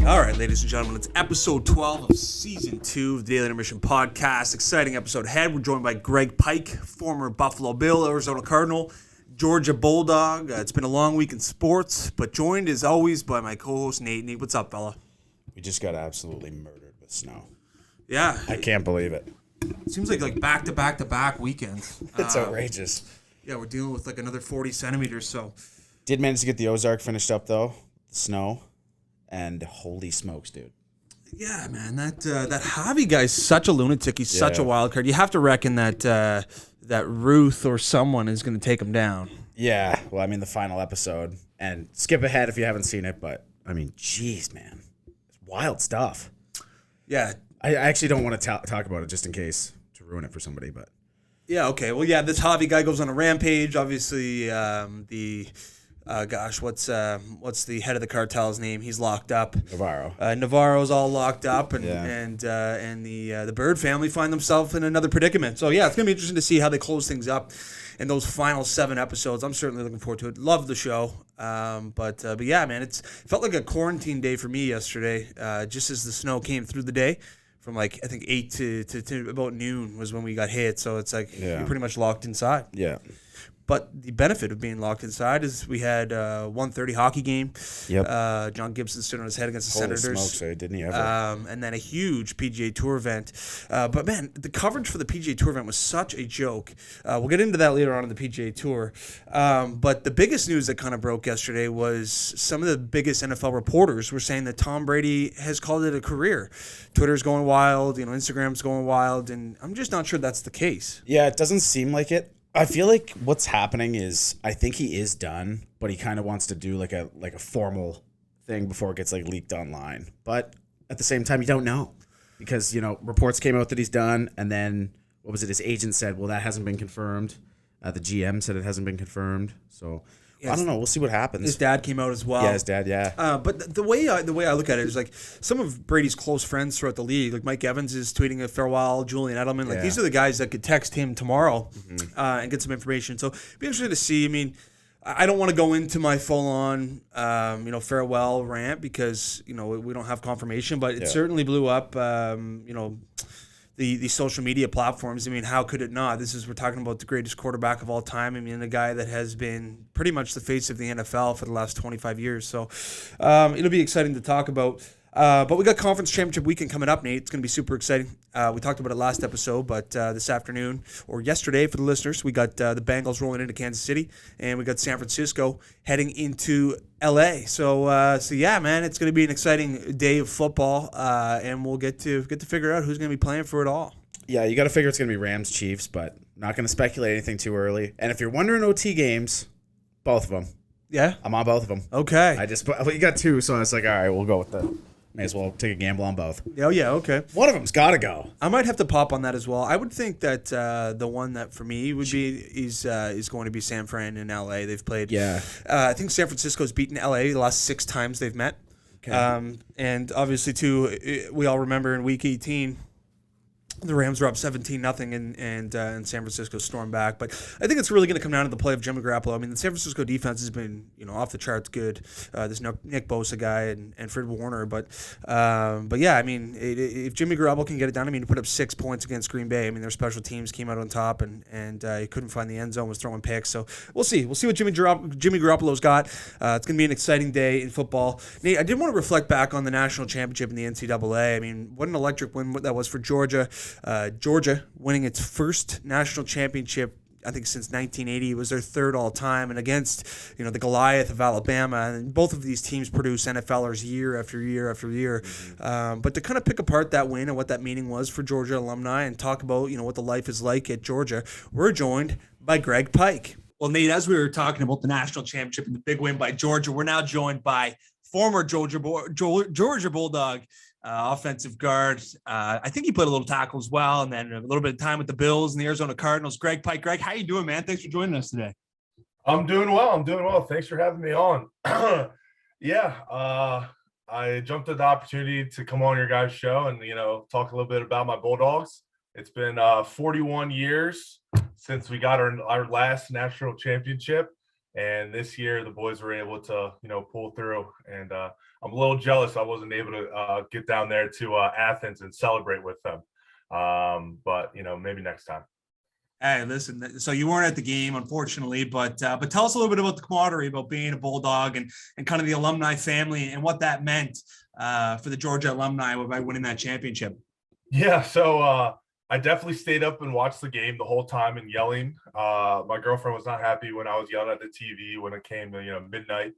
All right, ladies and gentlemen, it's episode 12 of season 2 of the Daily Intermission podcast. Exciting episode ahead. We're joined by Greg Pyke, former Buffalo Bill, Arizona Cardinal, Georgia Bulldog. It's been a long week in sports, but joined as always by my co-host Nate. Nate, what's up, fella? We just got absolutely murdered with snow. Yeah. I can't believe it. It seems like back-to-back weekends. It's outrageous. Yeah, we're dealing with like another 40 centimeters, so. Did manage to get the Ozark finished up, though. The snow. And holy smokes, dude. Yeah, man, that Javi guy's such a lunatic. He's such a wild card. You have to reckon that that Ruth or someone is going to take him down. Yeah, well, I mean, the final episode. And skip ahead if you haven't seen it, but, I mean, geez, man. It's wild stuff. Yeah. I actually don't want to talk about it just in case to ruin it for somebody, but. Yeah, okay. Well, yeah, this Javi guy goes on a rampage. Obviously, what's the head of the cartel's name? He's locked up. Navarro. Navarro's all locked up, and the Bird family find themselves in another predicament. So yeah, it's gonna be interesting to see how they close things up in those final 7 episodes. I'm certainly looking forward to it. Love the show, but yeah, man, it felt like a quarantine day for me yesterday. Just as the snow came through the day. From like I think 8 to about noon was when we got hit, so it's like you're pretty much locked inside. Yeah. But the benefit of being locked inside is we had a 1:30 hockey game. Yep. John Gibson stood on his head against the Holy Senators. smokes, didn't he ever? And then a huge PGA Tour event. But man, the coverage for the PGA Tour event was such a joke. We'll get into that later on in the PGA Tour. But the biggest news that kind of broke yesterday was some of the biggest NFL reporters were saying that Tom Brady has called it a career. Twitter's going wild, Instagram's going wild, and I'm just not sure that's the case. Yeah, it doesn't seem like it. I feel like what's happening is I think he is done, but he kind of wants to do like a formal thing before it gets like leaked online. But at the same time, you don't know because, reports came out that he's done. And then what was it? His agent said, well, that hasn't been confirmed. The GM said it hasn't been confirmed. So I don't know. We'll see what happens. His dad came out as well. Yeah, his dad, yeah. But the way I look at it is like some of Brady's close friends throughout the league, like Mike Evans is tweeting a farewell, Julian Edelman. Like these are the guys that could text him tomorrow and get some information. So it'd be interesting to see. I mean, I don't want to go into my full-on, farewell rant because we don't have confirmation, but it certainly blew up. The social media platforms. I mean, how could it not? We're talking about the greatest quarterback of all time. I mean, a guy that has been pretty much the face of the NFL for the last 25 years. So it'll be exciting to talk about. But we got conference championship weekend coming up, Nate. It's going to be super exciting. We talked about it last episode, but this afternoon or yesterday for the listeners, we got the Bengals rolling into Kansas City, and we got San Francisco heading into LA. So yeah, man, it's going to be an exciting day of football, and we'll get to figure out who's going to be playing for it all. Yeah, you got to figure it's going to be Rams Chiefs, but not going to speculate anything too early. And if you're wondering OT games, both of them. Yeah, I'm on both of them. Okay. You got 2, so I was like, all right, we'll go with the. May as well take a gamble on both. Oh, yeah, okay. One of them's got to go. I might have to pop on that as well. I would think that the one that for me would be is going to be San Fran in LA. They've played. Yeah. I think San Francisco's beaten LA the last 6 times they've met. Okay. And obviously, too, we all remember in Week 18, the Rams were up 17-0 and San Francisco stormed back. But I think it's really going to come down to the play of Jimmy Garoppolo. I mean, the San Francisco defense has been, off the charts good. There's Nick Bosa guy and Fred Warner. But yeah, I mean, if Jimmy Garoppolo can get it done, I mean, he put up 6 points against Green Bay. I mean, their special teams came out on top and he couldn't find the end zone, was throwing picks. So we'll see. We'll see what Jimmy Garoppolo's got. It's going to be an exciting day in football. Nate, I did want to reflect back on the national championship in the NCAA. I mean, what an electric win that was for Georgia. Georgia winning its first national championship, I think, since 1980. It was their 3rd all time, and against the Goliath of Alabama. And both of these teams produce NFLers year after year after year. But to kind of pick apart that win and what that meaning was for Georgia alumni and talk about what the life is like at Georgia, we're joined by Greg Pyke. Well, Nate, as we were talking about the national championship and the big win by Georgia, we're now joined by former Georgia Bulldog. Offensive guard. I think he played a little tackle as well, and then a little bit of time with the Bills and the Arizona Cardinals. Greg Pyke. Greg, how you doing, man? Thanks for joining us today. I'm doing well. Thanks for having me on. I jumped at the opportunity to come on your guys' show and, talk a little bit about my Bulldogs. It's been 41 years since we got our last national championship. And this year, the boys were able to, pull through. And I'm a little jealous I wasn't able to get down there to Athens and celebrate with them. But maybe next time. Hey, listen. So you weren't at the game, unfortunately, but tell us a little bit about the camaraderie, about being a Bulldog, and kind of the alumni family and what that meant for the Georgia alumni by winning that championship. Yeah, so I definitely stayed up and watched the game the whole time and yelling. My girlfriend was not happy when I was yelling at the TV when it came to midnight.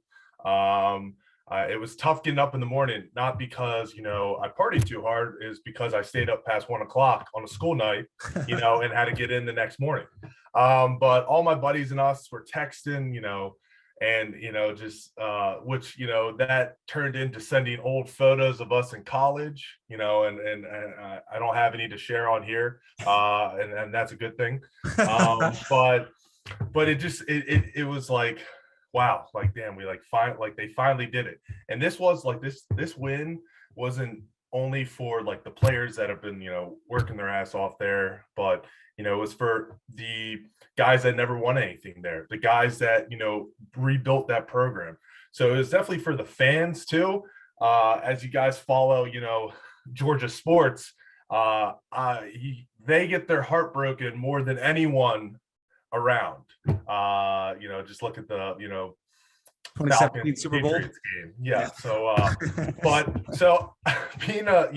It was tough getting up in the morning, not because I partied too hard, is because I stayed up past 1 o'clock on a school night, and had to get in the next morning. But all my buddies and us were texting, and just which that turned into sending old photos of us in college, and I don't have any to share on here, and that's a good thing. But it was like, wow, like damn, we they finally did it. And this was like this win wasn't only for like the players that have been working their ass off there, but it was for the guys that never won anything there, the guys that rebuilt that program. So it was definitely for the fans too. As you guys follow Georgia sports, they get their heart broken more than anyone around. Just look at the 2017 Super Bowl game. Yeah. So so being a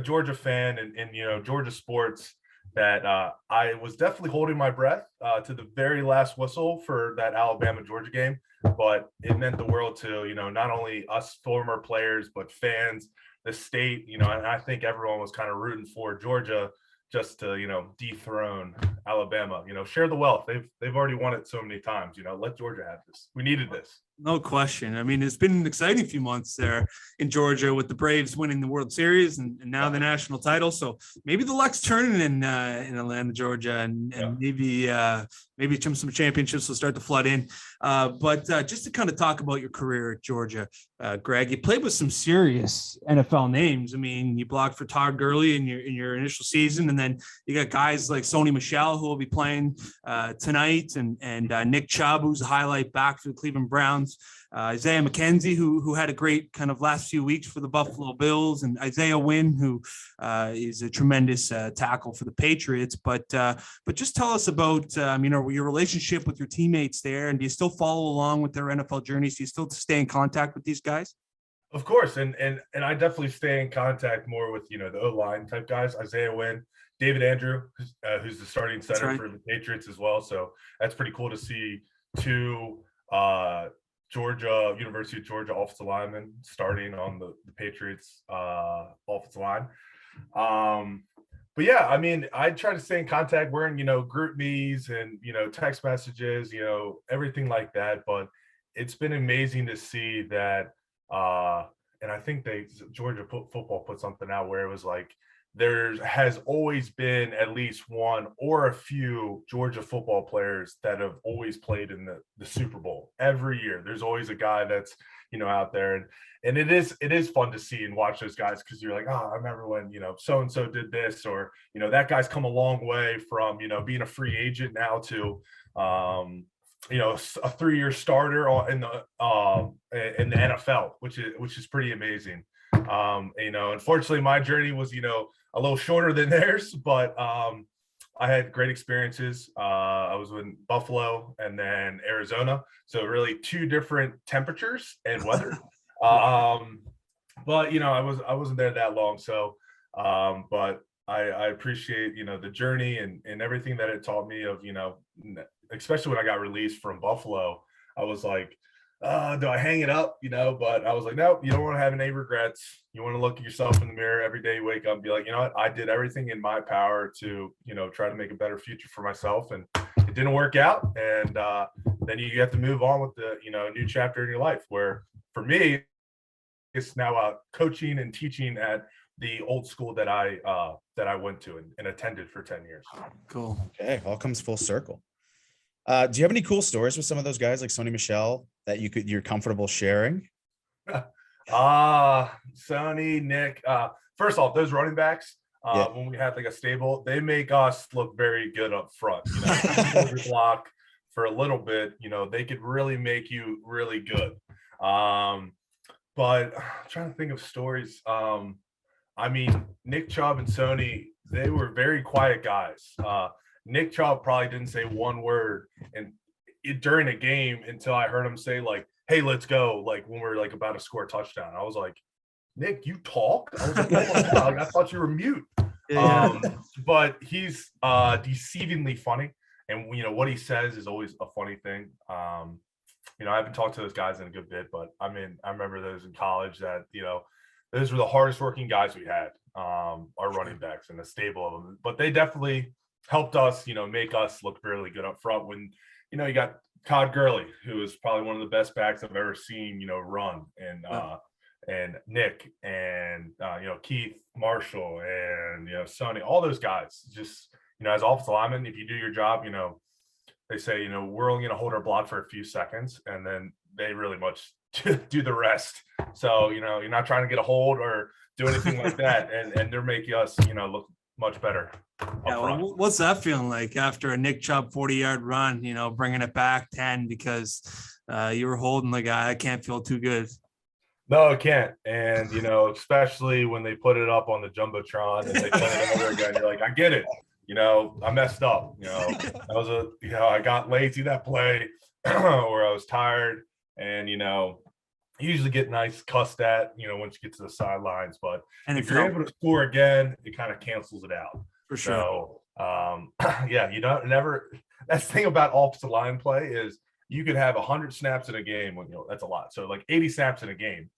Georgia fan and Georgia sports, that I was definitely holding my breath to the very last whistle for that Alabama-Georgia game. But it meant the world to, not only us former players, but fans, the state, and I think everyone was kind of rooting for Georgia just to, dethrone Alabama, share the wealth. They've already won it so many times, let Georgia have this. We needed this. No question. I mean, it's been an exciting few months there in Georgia with the Braves winning the World Series and now the national title. So maybe the luck's turning in Atlanta, Georgia, and maybe some championships will start to flood in. But just to kind of talk about your career at Georgia, Greg, you played with some serious NFL names. I mean, you blocked for Todd Gurley in your initial season, and then you got guys like Sony Michel who will be playing tonight, and Nick Chubb, who's a highlight back for the Cleveland Browns. Isaiah McKenzie, who had a great kind of last few weeks for the Buffalo Bills, and Isaiah Wynn, who is a tremendous tackle for the Patriots. But just tell us about your relationship with your teammates there, and do you still follow along with their NFL journeys? Do you still stay in contact with these guys? Of course, and I definitely stay in contact more with the O-line type guys, Isaiah Wynn, David Andrew, who's the starting center for the Patriots as well. So that's pretty cool to see two University of Georgia offensive linemen starting on the Patriots offensive line. But yeah, I mean, I try to stay in contact. We're in, group me's and, text messages, everything like that. But it's been amazing to see that. And I think Georgia football put something out where it was like, there has always been at least one or a few Georgia football players that have always played in the Super Bowl every year. There's always a guy that's, out there. And it is fun to see and watch those guys, because you're like, oh, I remember when, so-and-so did this, or, that guy's come a long way from, being a free agent now to, a 3-year starter in the NFL, which is pretty amazing. Unfortunately my journey was, a little shorter than theirs, but I had great experiences. I was in Buffalo and then Arizona. So really two different temperatures and weather. But I wasn't there that long. So, but I appreciate, the journey and everything that it taught me of, especially when I got released from Buffalo. I was like, do I hang it up? But I was like, no, you don't want to have any regrets. You want to look at yourself in the mirror every day, you wake up and be like, what? I did everything in my power to, try to make a better future for myself. And it didn't work out. And then you have to move on with the, new chapter in your life, where for me, it's now coaching and teaching at the old school that I went to and attended for 10 years. Cool. Okay. All comes full circle. Do you have any cool stories with some of those guys like Sony Michel that you're comfortable sharing? Sony, Nick. First off, those running backs, when we had like a stable, they make us look very good up front. Block, for a little bit, they could really make you really good. But I'm trying to think of stories. I mean, Nick Chubb and Sony, they were very quiet guys. Nick Chubb probably didn't say one word during a game until I heard him say, like, hey, let's go, like when we're like about to score a touchdown. I was like, Nick, you talk? I was like, oh my God, I thought you were mute. But he's deceivingly funny. And, what he says is always a funny thing. I haven't talked to those guys in a good bit, but I mean, I remember those in college that, those were the hardest working guys we had, our running backs and a stable of them. But they definitely helped us, make us look really good up front when, you got Todd Gurley, who is probably one of the best backs I've ever seen, run. And Nick and, Keith Marshall and, Sonny, all those guys just, as offensive linemen, if you do your job, they say, we're only going to hold our block for a few seconds, and then they really much do the rest. So, you're not trying to get a hold or do anything like that. And they're making us, look much better. Yeah, well, what's that feeling like after a Nick Chubb 40-yard run, bringing it back 10 because you were holding the guy? I can't feel too good. No, it can't. And, especially when they put it up on the Jumbotron and they play it over again, you're like, I get it. I messed up. That was I got lazy that play or I was tired. And, you usually get nice cussed at, once you get to the sidelines. But if you're able to score again, it kind of cancels it out. For sure. So, you don't never. That's the thing about offensive line play is you could have 100 snaps in a game. That's a lot. So like 80 snaps in a game.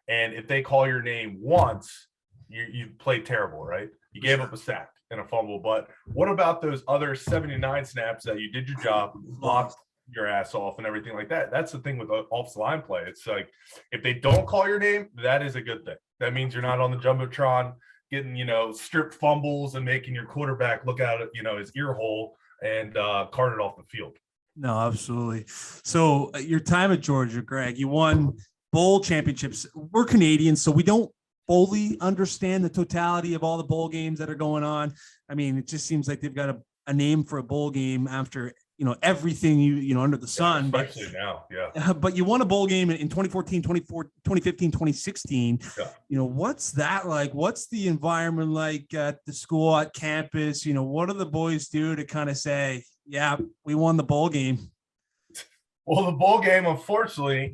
And if they call your name once, you played terrible, right? You gave up a sack and a fumble. But what about those other 79 snaps that you did your job, blocked your ass off and everything like that? That's the thing with offensive line play. It's like if they don't call your name, that is a good thing. That means you're not on the Jumbotron getting, stripped fumbles and making your quarterback look out at, his ear hole and carted off the field. No, absolutely. So your time at Georgia, Greg, you won bowl championships. We're Canadians, so we don't fully understand the totality of all the bowl games that are going on. I mean, it just seems like they've got a name for a bowl game after, everything under the sun. Especially now, yeah. But you won a bowl game in 2014, 2015, 2016. Yeah. What's that like? What's the environment like at the school, at campus? What do the boys do to kind of say, yeah, we won the bowl game? Well, the bowl game, unfortunately,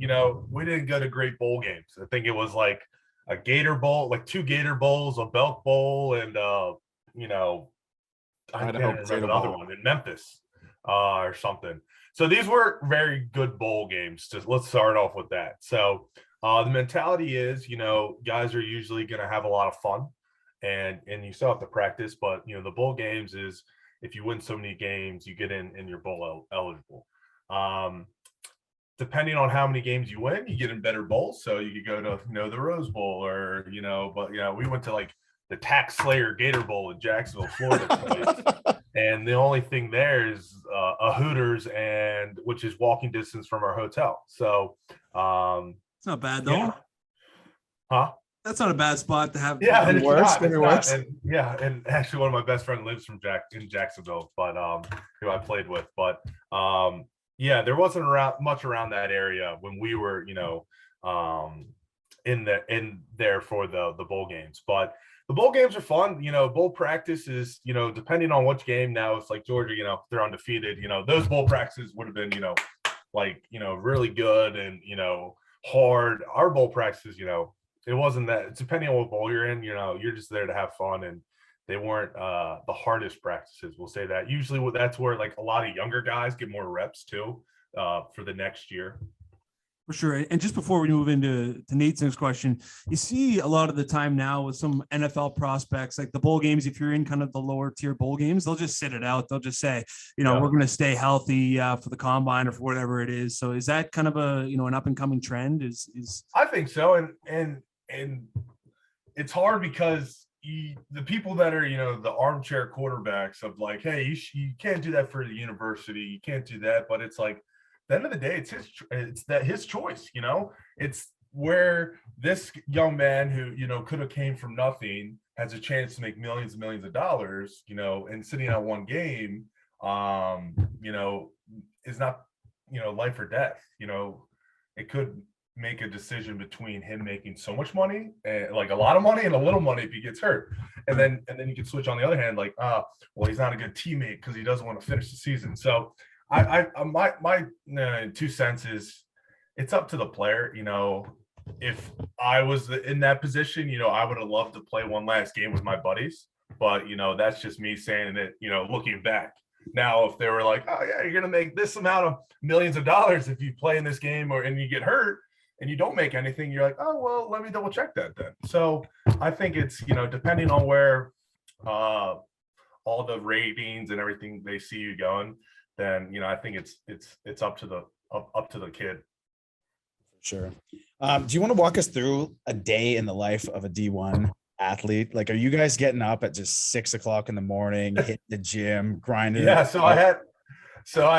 we didn't go to great bowl games. I think it was like a Gator Bowl, like 2 Gator Bowls, a Belk Bowl, and I can't remember the other one in Memphis or something. So these were very good bowl games. Let's start off with that. So the mentality is, guys are usually going to have a lot of fun, and you still have to practice. But the bowl games is if you win so many games, you get in and you're bowl eligible. Depending on how many games you win, you get in better bowls. So you could go to, the Rose Bowl or, but, we went to like the Tax Slayer Gator Bowl in Jacksonville, Florida. And the only thing there is a Hooters which is walking distance from our hotel. So it's not bad though. Yeah. Huh? That's not a bad spot to have. Yeah, it works. And actually one of my best friends lives in Jacksonville, but who I played with. But yeah, there wasn't much around that area when we were, in there for the bowl games. But the bowl games are fun. Bowl practice is, depending on which game. Now it's like Georgia, they're undefeated. Those bowl practices would have been, really good and, hard. Our bowl practices, it wasn't that. It's depending on what bowl you're in. You're just there to have fun, and they weren't the hardest practices. We'll say that. Usually that's where like a lot of younger guys get more reps too for the next year. For sure. And just before we move into Nate's next question, you see a lot of the time now with some NFL prospects, like the bowl games, if you're in kind of the lower tier bowl games, they'll just sit it out. They'll just say, we're going to stay healthy for the combine or for whatever it is. So is that kind of a, an up and coming trend? I think so. And it's hard because the people that are, the armchair quarterbacks of like, hey, you can't do that for the university. You can't do that. But it's like, at the end of the day, it's his choice, it's where this young man who, could have came from nothing has a chance to make millions and millions of dollars, and sitting on one game you know, is not, you know, life or death. You know, it could make a decision between him making so much money, and like a lot of money, and a little money if he gets hurt. And then you can switch on the other hand, like, well, he's not a good teammate because he doesn't want to finish the season. So my 2 cents is, it's up to the player. You know, if I was in that position, you know, I would have loved to play one last game with my buddies, but you know, that's just me saying it, you know, looking back. Now, if they were like, oh yeah, you're gonna make this amount of millions of dollars if you play in this game, and you get hurt and you don't make anything, you're like, oh well, let me double check that then. So I think it's, you know, depending on where all the ratings and everything they see you going, then, you know, I think it's up to the kid. Sure. Do you want to walk us through a day in the life of a D1 athlete? Like, are you guys getting up at just 6 o'clock in the morning, hit the gym, grinding? Yeah. So I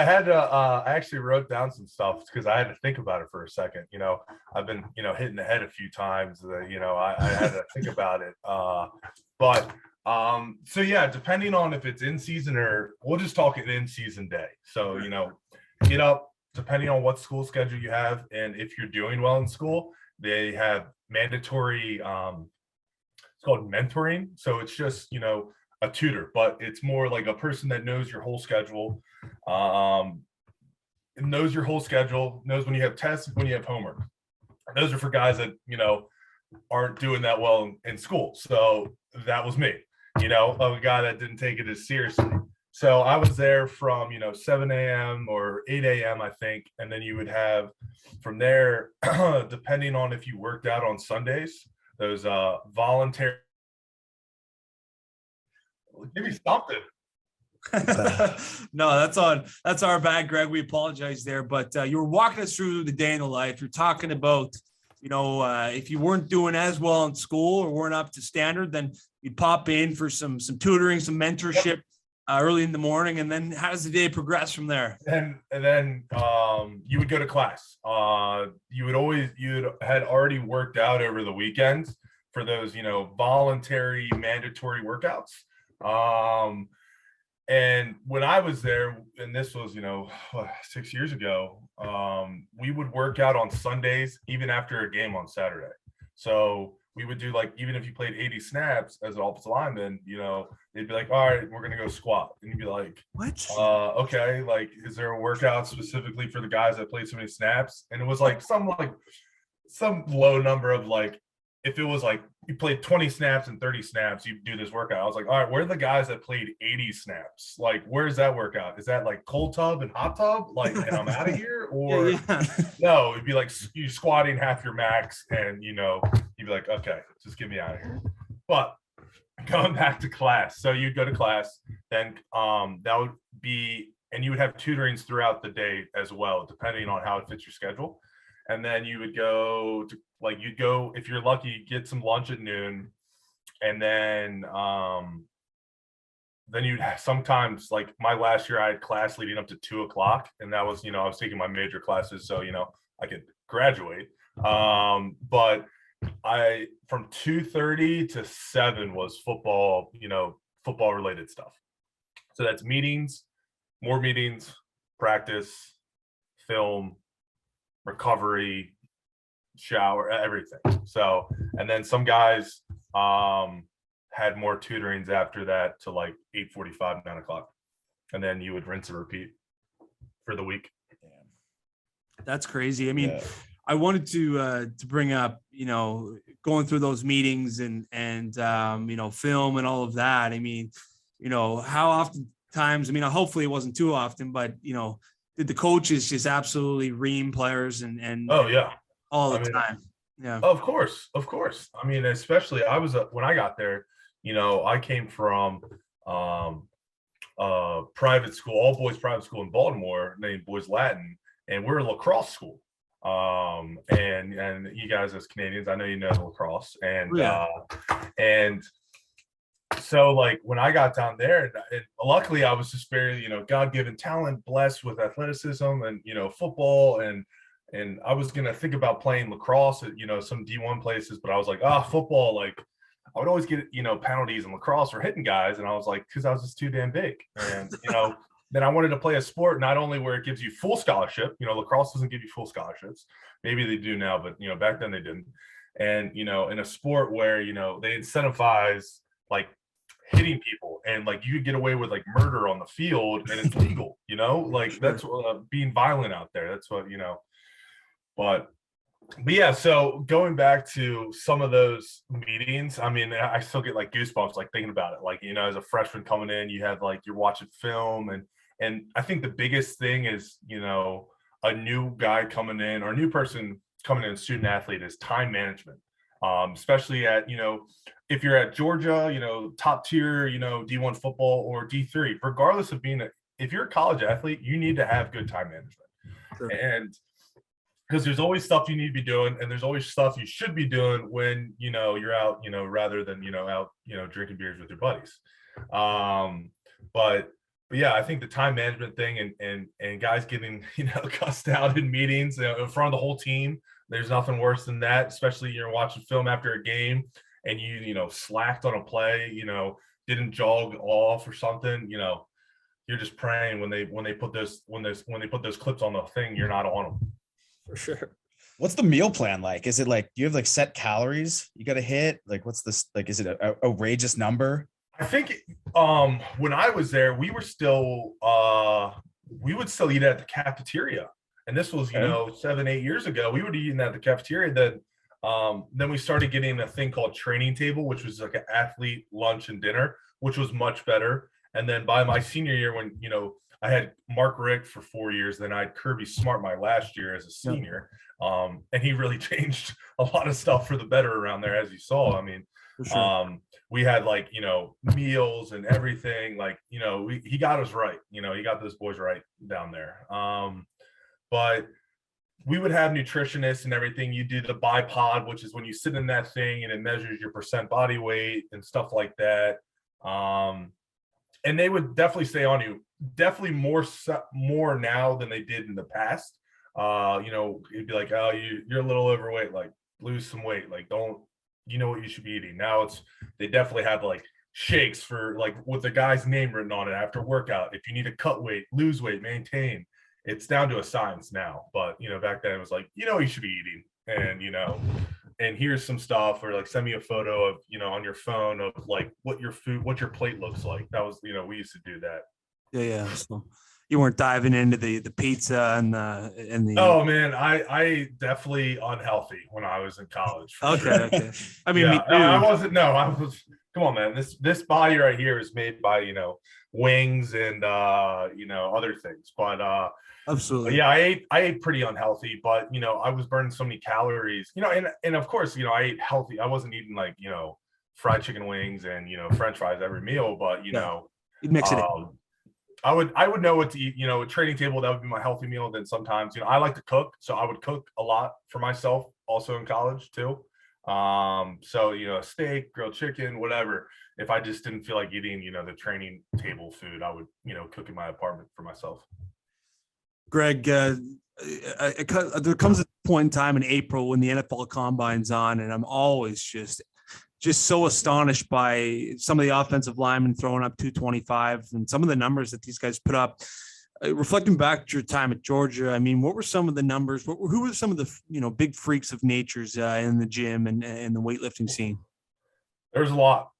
had to, I actually wrote down some stuff because I had to think about it for a second. You know, I've been, you know, hitting the head a few times. You know, I had to think about it. So yeah, depending on if it's in season, or we'll just talk an in season day. So, you know, get up, depending on what school schedule you have. And if you're doing well in school, they have mandatory, it's called mentoring. So it's just, you know, a tutor, but it's more like a person that knows your whole schedule, knows your whole schedule, knows when you have tests, when you have homework. Those are for guys that, you know, aren't doing that well in school. So that was me, you know, a guy that didn't take it as seriously. So I was there from, you know, 7 a.m. or 8 a.m., I think. And then you would have from there, depending on if you worked out on Sundays, those voluntary. Give me something. No, that's our bad, Greg. We apologize there. But you were walking us through the day in the life. You're talking about, you know, if you weren't doing as well in school or weren't up to standard, then you'd pop in for some tutoring, some mentorship. Yep. Early in the morning, and then how does the day progress from there? And then you would go to class. You had already worked out over the weekends for those, you know, voluntary mandatory workouts. And when I was there, and this was, you know, 6 years ago, we would work out on Sundays, even after a game on Saturday. So we would do, like, even if you played 80 snaps as an offensive lineman, you know, they'd be like, all right, we're going to go squat. And you'd be like, what? Okay. Like, is there a workout specifically for the guys that played so many snaps? And it was like some low number of, like, if it was like you played 20 snaps and 30 snaps, you do this workout. I was like, all right, where are the guys that played 80 snaps? Like, where's that workout? Is that like cold tub and hot tub? Like, and I'm out of here? Or no, it'd be like you squatting half your max, and, you know, you'd be like, okay, just get me out of here. But going back to class. So you'd go to class, then that would be, and you would have tutorings throughout the day as well, depending on how it fits your schedule. And then you would go to, like, you'd go, if you're lucky, you'd get some lunch at noon. And then you'd have sometimes, like my last year, I had class leading up to 2 o'clock. And that was, you know, I was taking my major classes, so, you know, I could graduate. But from 2:30 to 7 was football, you know, football related stuff. So that's meetings, more meetings, practice, film, recovery, shower, everything. So, and then some guys had more tutorings after that to like 8:45, 9 o'clock. And then you would rinse and repeat for the week. That's crazy. I mean, I wanted to bring up, you know, going through those meetings and you know, film and all of that. I mean, you know, how often times, I mean, hopefully it wasn't too often, but, you know, did the coaches just absolutely ream players and oh yeah, all the time? Yeah, of course. I mean, especially when I got there, you know, I came from private school, all boys private school in Baltimore named Boys Latin, and we're a lacrosse school. And you guys as Canadians, I know you know lacrosse, and so like when I got down there, and luckily I was just very, you know, God-given talent, blessed with athleticism and, you know, football, and I was gonna think about playing lacrosse at, you know, some D1 places, but I was like, football, like I would always get, you know, penalties in lacrosse for hitting guys, and I was like, because I was just too damn big, and you know, then I wanted to play a sport not only where it gives you full scholarship. Lacrosse doesn't give you full scholarships. Maybe they do now, but back then they didn't. And in a sport where they incentivize like hitting people, and like you could get away with like murder on the field and it's legal. Like sure. That's being violent out there. That's what but yeah, so going back to some of those meetings, I mean, I still get like goosebumps like thinking about it. Like, as a freshman coming in, you have like, you're watching film, and I think the biggest thing is, a new guy coming in or a new person coming in, student athlete, is time management. Especially at, if you're at Georgia, top tier, D1 football or D3, regardless of if you're a college athlete, you need to have good time management. Sure. And because there's always stuff you need to be doing, and there's always stuff you should be doing when you're out, rather than out drinking beers with your buddies. But yeah, I think the time management thing and guys getting cussed out in meetings in front of the whole team, there's nothing worse than that. Especially you're watching film after a game and you slacked on a play, didn't jog off or something. You're just praying when they put those clips on the thing, you're not on them. For sure. What's the meal plan like? Is it like, do you have like set calories you got to hit? Like, what's this? Like, is it a outrageous number? I think when I was there, we were still we would still eat at the cafeteria, and this was 7-8 years ago. We would eat at the cafeteria. Then we started getting a thing called training table, which was like an athlete lunch and dinner, which was much better. And then by my senior year, when I had Mark Rick for 4 years, then I had Kirby Smart my last year as a senior. And he really changed a lot of stuff for the better around there, as you saw. I mean, sure. We had like, meals and everything, like, he got us right. He got those boys right down there. But we would have nutritionists and everything. You do the bipod, which is when you sit in that thing and it measures your percent body weight and stuff like that. And they would definitely stay on you. Definitely more now than they did in the past. It'd be like, oh, you're a little overweight, like lose some weight, like don't, what you should be eating. Now they definitely have like shakes for like with the guy's name written on it after workout. If you need to cut weight, lose weight, maintain, it's down to a science now. But back then it was like, you should be eating, and here's some stuff, or like send me a photo of on your phone of like what your plate looks like. That was we used to do that. Yeah. So you weren't diving into the pizza and the. Oh man, I definitely unhealthy when I was in college. Okay, sure. Okay. I mean, yeah, I wasn't. No, I was. Come on, man. This body right here is made by wings and other things, but absolutely. But yeah, I ate pretty unhealthy, but I was burning so many calories. And of course I ate healthy. I wasn't eating like fried chicken wings and French fries every meal, but you'd mix it in. I would know what to eat. A training table, that would be my healthy meal. Then sometimes I like to cook, so I would cook a lot for myself also in college too. So steak, grilled chicken, whatever. If I just didn't feel like eating the training table food, I would cook in my apartment for myself. Greg, there comes a point in time in April when the NFL Combine's on, and I'm always just so astonished by some of the offensive linemen throwing up 225 and some of the numbers that these guys put up. Reflecting back to your time at Georgia, I mean, what were some of the numbers? Who were some of the big freaks of natures in the gym and the weightlifting scene? There's a lot.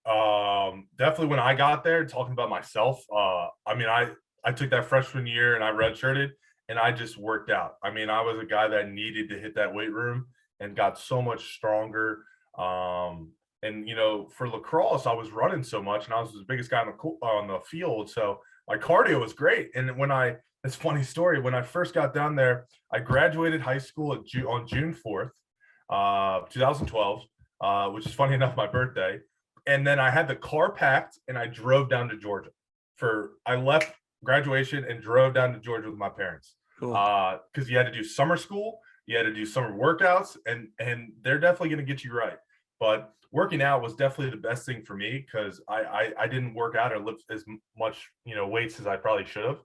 Definitely when I got there, talking about myself, I mean, I took that freshman year and I redshirted and I just worked out. I mean, I was a guy that needed to hit that weight room and got so much stronger. And for lacrosse, I was running so much and I was the biggest guy on the field. So my cardio was great. And it's a funny story. When I first got down there, I graduated high school on June 4th, 2012, which is funny enough, my birthday. And then I had the car packed and I drove down to Georgia I left graduation and drove down to Georgia with my parents. Cool. Because you had to do summer school, you had to do summer workouts, and they're definitely going to get you right. But working out was definitely the best thing for me because I didn't work out or lift as much weights as I probably should have.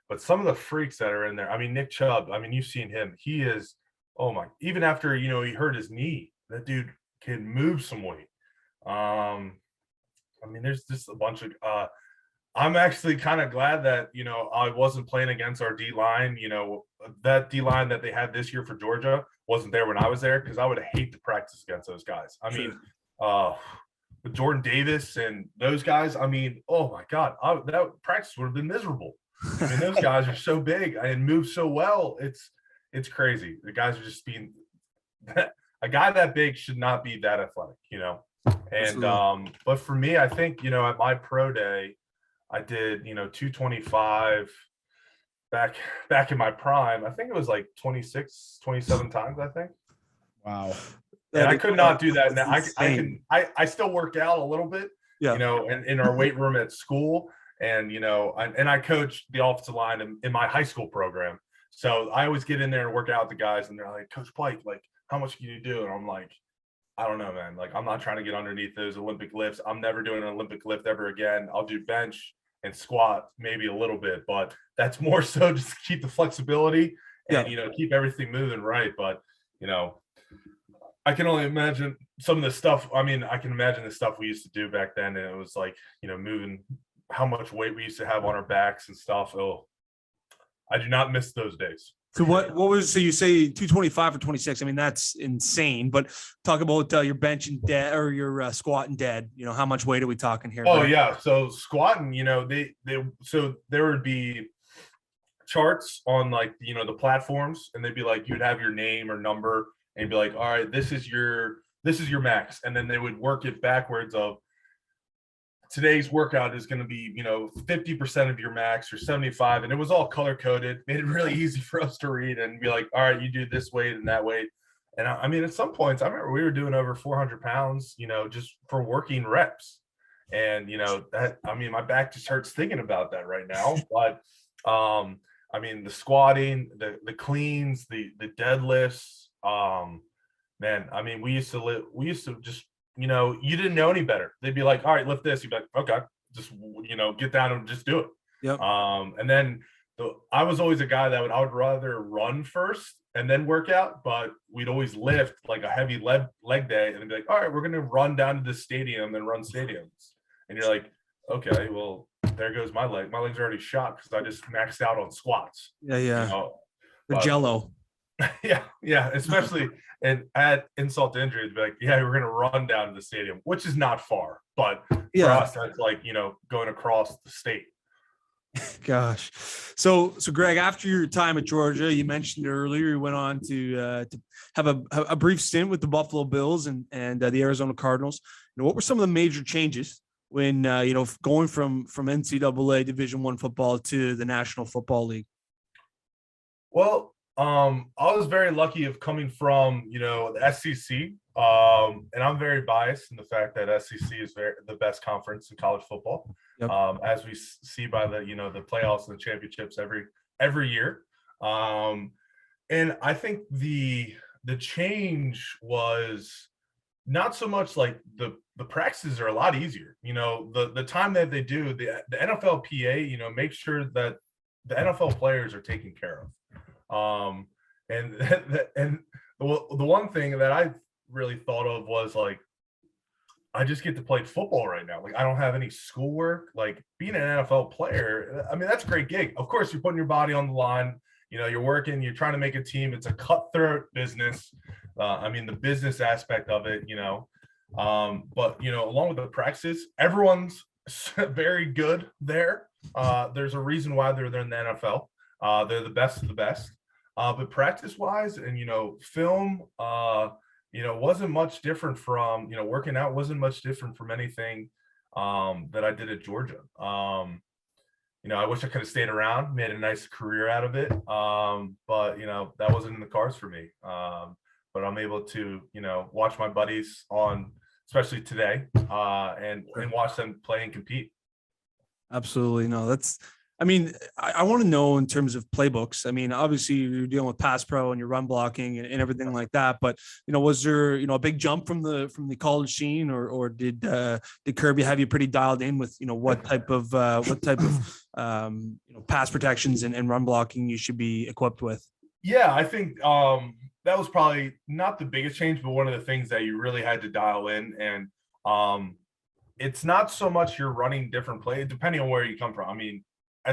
But some of the freaks that are in there, I mean, Nick Chubb, I mean, you've seen him. He is, oh my, even after he hurt his knee, that dude can move some weight. I mean, there's just a bunch of I'm actually kind of glad that, I wasn't playing against our D line. That D line that they had this year for Georgia wasn't there when I was there, because I would hate to practice against those guys. I mean, with Jordan Davis and those guys, I mean, oh my God, that practice would have been miserable. I mean, those guys are so big and move so well. It's crazy. The guys are just being a guy that big should not be that athletic, And but for me, I think, at my pro day, I did, 225 back in my prime. I think it was like 26, 27 times, I think. Wow. And I could not do that now. I still work out a little bit, in our weight room at school. And, and I coach the offensive line in my high school program. So I always get in there and work out with the guys, and they're like, Coach Pyke, like, how much can you do? And I'm like, I don't know, man. Like, I'm not trying to get underneath those Olympic lifts. I'm never doing an Olympic lift ever again. I'll do bench and squat maybe a little bit, but that's more so just to keep the flexibility and, keep everything moving right. But, I can only imagine some of the stuff. I mean, I can imagine the stuff we used to do back then. And it was like, moving how much weight we used to have on our backs and stuff. Oh, I do not miss those days. So so you say 225 or 26? I mean, that's insane. But talk about your bench and dead, or your squat and dead. How much weight are we talking here? Oh, Brett? yeah. So squatting, so there would be charts on, like, the platforms, and they'd be like, you'd have your name or number, and you'd be like, all right, this is your max. And then they would work it backwards of, today's workout is going to be, 50% of your max or 75. And it was all color coded, made it really easy for us to read and be like, all right, you do this weight and that weight. And I mean, at some points, I remember we were doing over 400 pounds, just for working reps. And, that, I mean, my back just hurts thinking about that right now. But, I mean, the squatting, the cleans, the deadlifts, man, I mean, we used to just, you didn't know any better. They'd be like, all right, lift this. You'd be like, okay, just, get down and just do it. Yep. And then I was always a guy that I would rather run first and then work out, but we'd always lift like a heavy leg day, and they'd be like, all right, we're going to run down to the stadium and run stadiums. And you're like, okay, well, there goes my leg. My leg's already shot because I just maxed out on squats. Yeah. The Jello. Yeah, especially and add insult to injury, to be like, yeah, we're gonna run down to the stadium, which is not far, but for us, that's like, going across the state. Gosh. So Greg, after your time at Georgia, you mentioned earlier, you went on to have a brief stint with the Buffalo Bills and the Arizona Cardinals. What were some of the major changes when going from NCAA Division I football to the National Football League? Well, I was very lucky of coming from, the SEC. And I'm very biased in the fact that SEC is the best conference in college football. Yep. As we see by the, the playoffs and the championships every year. And I think the change was not so much like the practices are a lot easier. The time that they do, the NFLPA, make sure that the NFL players are taken care of. And the one thing that I really thought of was like, I just get to play football right now. Like, I don't have any schoolwork. Like, being an NFL player, I mean, that's a great gig. Of course, you're putting your body on the line. You're working. You're trying to make a team. It's a cutthroat business. I mean, the business aspect of it. But along with the practices, everyone's very good there. There's a reason why they're there in the NFL. They're the best of the best. But practice-wise and, film, wasn't much different from, working out wasn't much different from anything that I did at Georgia. I wish I could have stayed around, made a nice career out of it. But, that wasn't in the cards for me. But I'm able to, watch my buddies on, especially today, and watch them play and compete. Absolutely. No, I want to know in terms of playbooks. I mean, obviously you're dealing with pass pro and your run blocking and everything like that. But, was there, a big jump from the college scene or did Kirby have you pretty dialed in with, what type of pass protections and run blocking you should be equipped with? Yeah, I think that was probably not the biggest change, but one of the things that you really had to dial in. And it's not so much you're running different plays, depending on where you come from. I mean,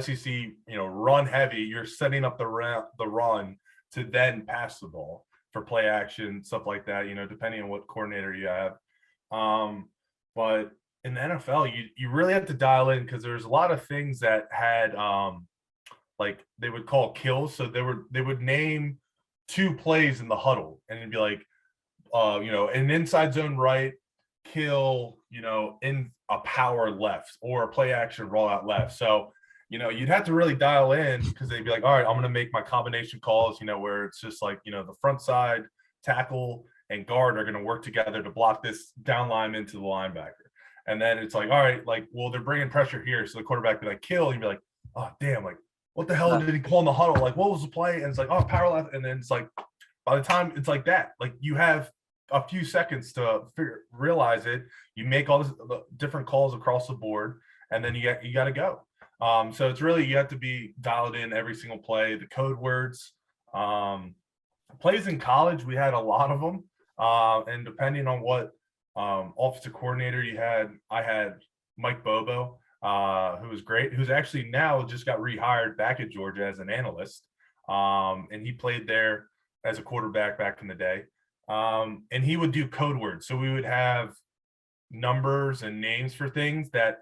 SEC, run heavy, you're setting up the run to then pass the ball for play action, stuff like that, depending on what coordinator you have. But in the NFL, you really have to dial in, because there's a lot of things that had like they would call kills. So they would name 2 plays in the huddle, and it'd be like, an inside zone right, kill, in a power left, or a play action rollout left. So, you'd have to really dial in, because they'd be like, all right, I'm going to make my combination calls, where it's just like, the front side tackle and guard are going to work together to block this down lineman to the linebacker. And then it's like, all right, like, well, they're bringing pressure here. So the quarterback be like, kill. And you'd be like, oh, damn, like, what the hell did he call in the huddle? Like, what was the play? And it's like, oh, power left. And then it's like, by the time it's like that, like, you have a few seconds to realize it. You make all the different calls across the board, and then you got to go. So it's really, you have to be dialed in every single play, the code words. Plays in college, we had a lot of them. And depending on what offensive coordinator you had, I had Mike Bobo, who was great, who's actually now just got rehired back at Georgia as an analyst. And he played there as a quarterback back in the day. And he would do code words. So we would have numbers and names for things that,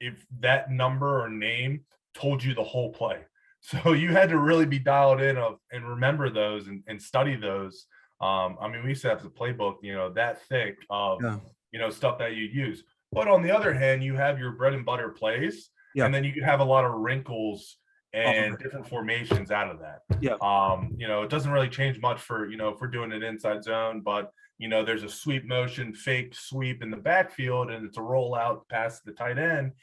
if that number or name told you the whole play. So you had to really be dialed in and remember those and study those. I mean, we used to have the playbook, that thick of, stuff that you use. But on the other hand, you have your bread and butter plays, and then you could have a lot of wrinkles and different formations out of that. It doesn't really change much for, if we're doing an inside zone, but there's a sweep motion, fake sweep in the backfield, and it's a rollout past the tight end.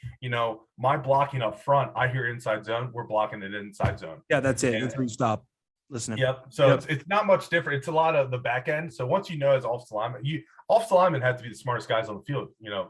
My blocking up front, I hear inside zone, we're blocking it inside zone. Yeah, that's it. That's where you stop listening. Yep. So it's not much different. It's a lot of the back end. So once as offensive lineman, offensive linemen have to be the smartest guys on the field,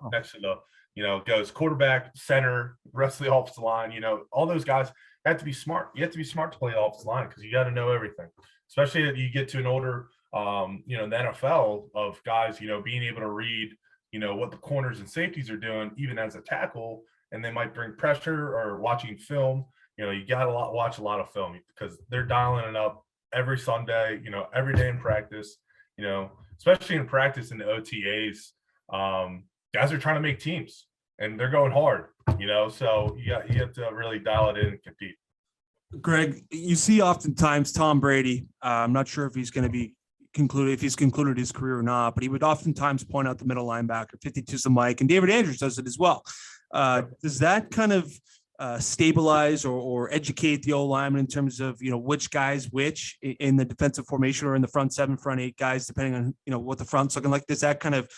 next to the, goes quarterback, center, rest of the offensive line, all those guys have to be smart. You have to be smart to play the offensive line, because you got to know everything, especially if you get to an older, the NFL of guys, being able to read, what the corners and safeties are doing, even as a tackle, and they might bring pressure, or watching film. You got to watch a lot of film, because they're dialing it up every Sunday, every day in practice, especially in practice in the OTAs. Guys are trying to make teams, and they're going hard, so you have to really dial it in and compete. Greg, you see oftentimes Tom Brady, I'm not sure if he's going to be concluded his career or not, but he would oftentimes point out the middle linebacker, 52's the Mike, and David Andrews does it as well. Does that kind of stabilize or educate the O lineman in terms of, which guys which in the defensive formation, or in the front 7, front 8 guys, depending on, what the front's looking like? Does that kind of,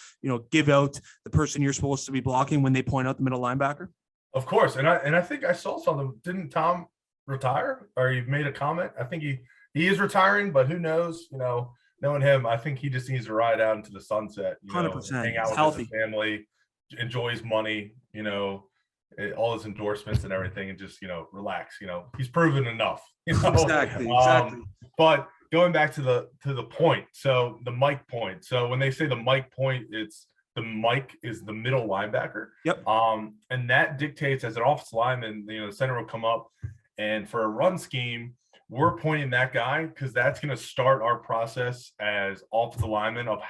give out the person you're supposed to be blocking when they point out the middle linebacker? Of course. And I think I saw something. Didn't Tom retire, or you made a comment? I think he is retiring, but who knows, knowing him, I think he just needs to ride out into the sunset, 100%. Hang out with his family, enjoy his money, all his endorsements and everything, and just, relax. He's proven enough. Exactly. But going back to the point, so the Mike point. So when they say the Mike point, it's the Mike is the middle linebacker. Yep. And that dictates, as an offensive lineman, the center will come up, and for a run scheme, we're pointing that guy, because that's going to start our process as offensive linemen of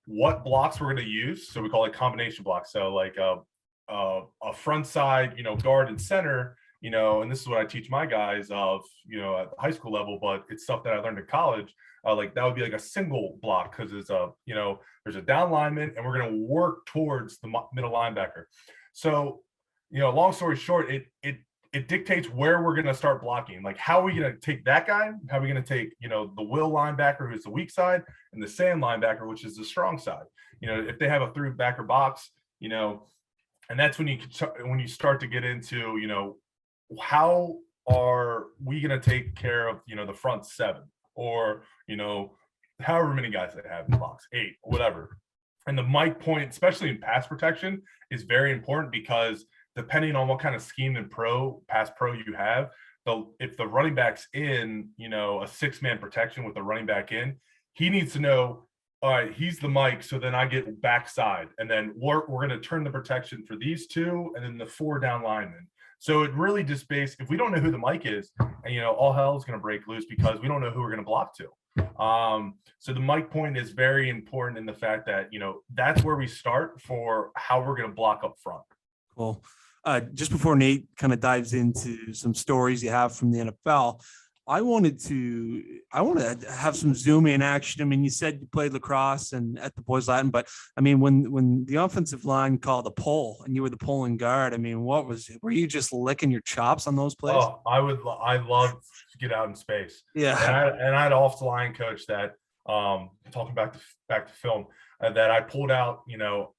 what blocks we're going to use. So we call it combination blocks. So like a front side, guard and center, and this is what I teach my guys of, at the high school level, but it's stuff that I learned in college. Like that would be like a single block, because it's there's a down lineman, and we're going to work towards the middle linebacker. So, long story short, it dictates where we're going to start blocking. Like, how are we going to take that guy? How are we going to take, the will linebacker, who's the weak side, and the sand linebacker, which is the strong side? If they have a 3-backer box, and that's when you start to get into, how are we going to take care of, the front 7, or, however many guys they have in the box, 8, whatever. And the Mike point, especially in pass protection, is very important, because depending on what kind of scheme and pass pro you have, if the running back's in, a 6-man protection with the running back in, he needs to know, all right, he's the mic. So then I get backside, and then we're going to turn the protection for these two, and then the 4 down linemen. So it really just if we don't know who the mic is, and all hell is going to break loose because we don't know who we're going to block to. So the mic point is very important in the fact that, that's where we start for how we're going to block up front. Cool. Just before Nate kind of dives into some stories you have from the NFL, I want to have some zoom in action. I mean, you said you played lacrosse and at the Boys Latin, but I mean, when the offensive line called a pull and you were the pulling guard, I mean, were you just licking your chops on those plays? Oh, I love to get out in space. Yeah. And I had an offensive line coach that, talking back to film, that I pulled out,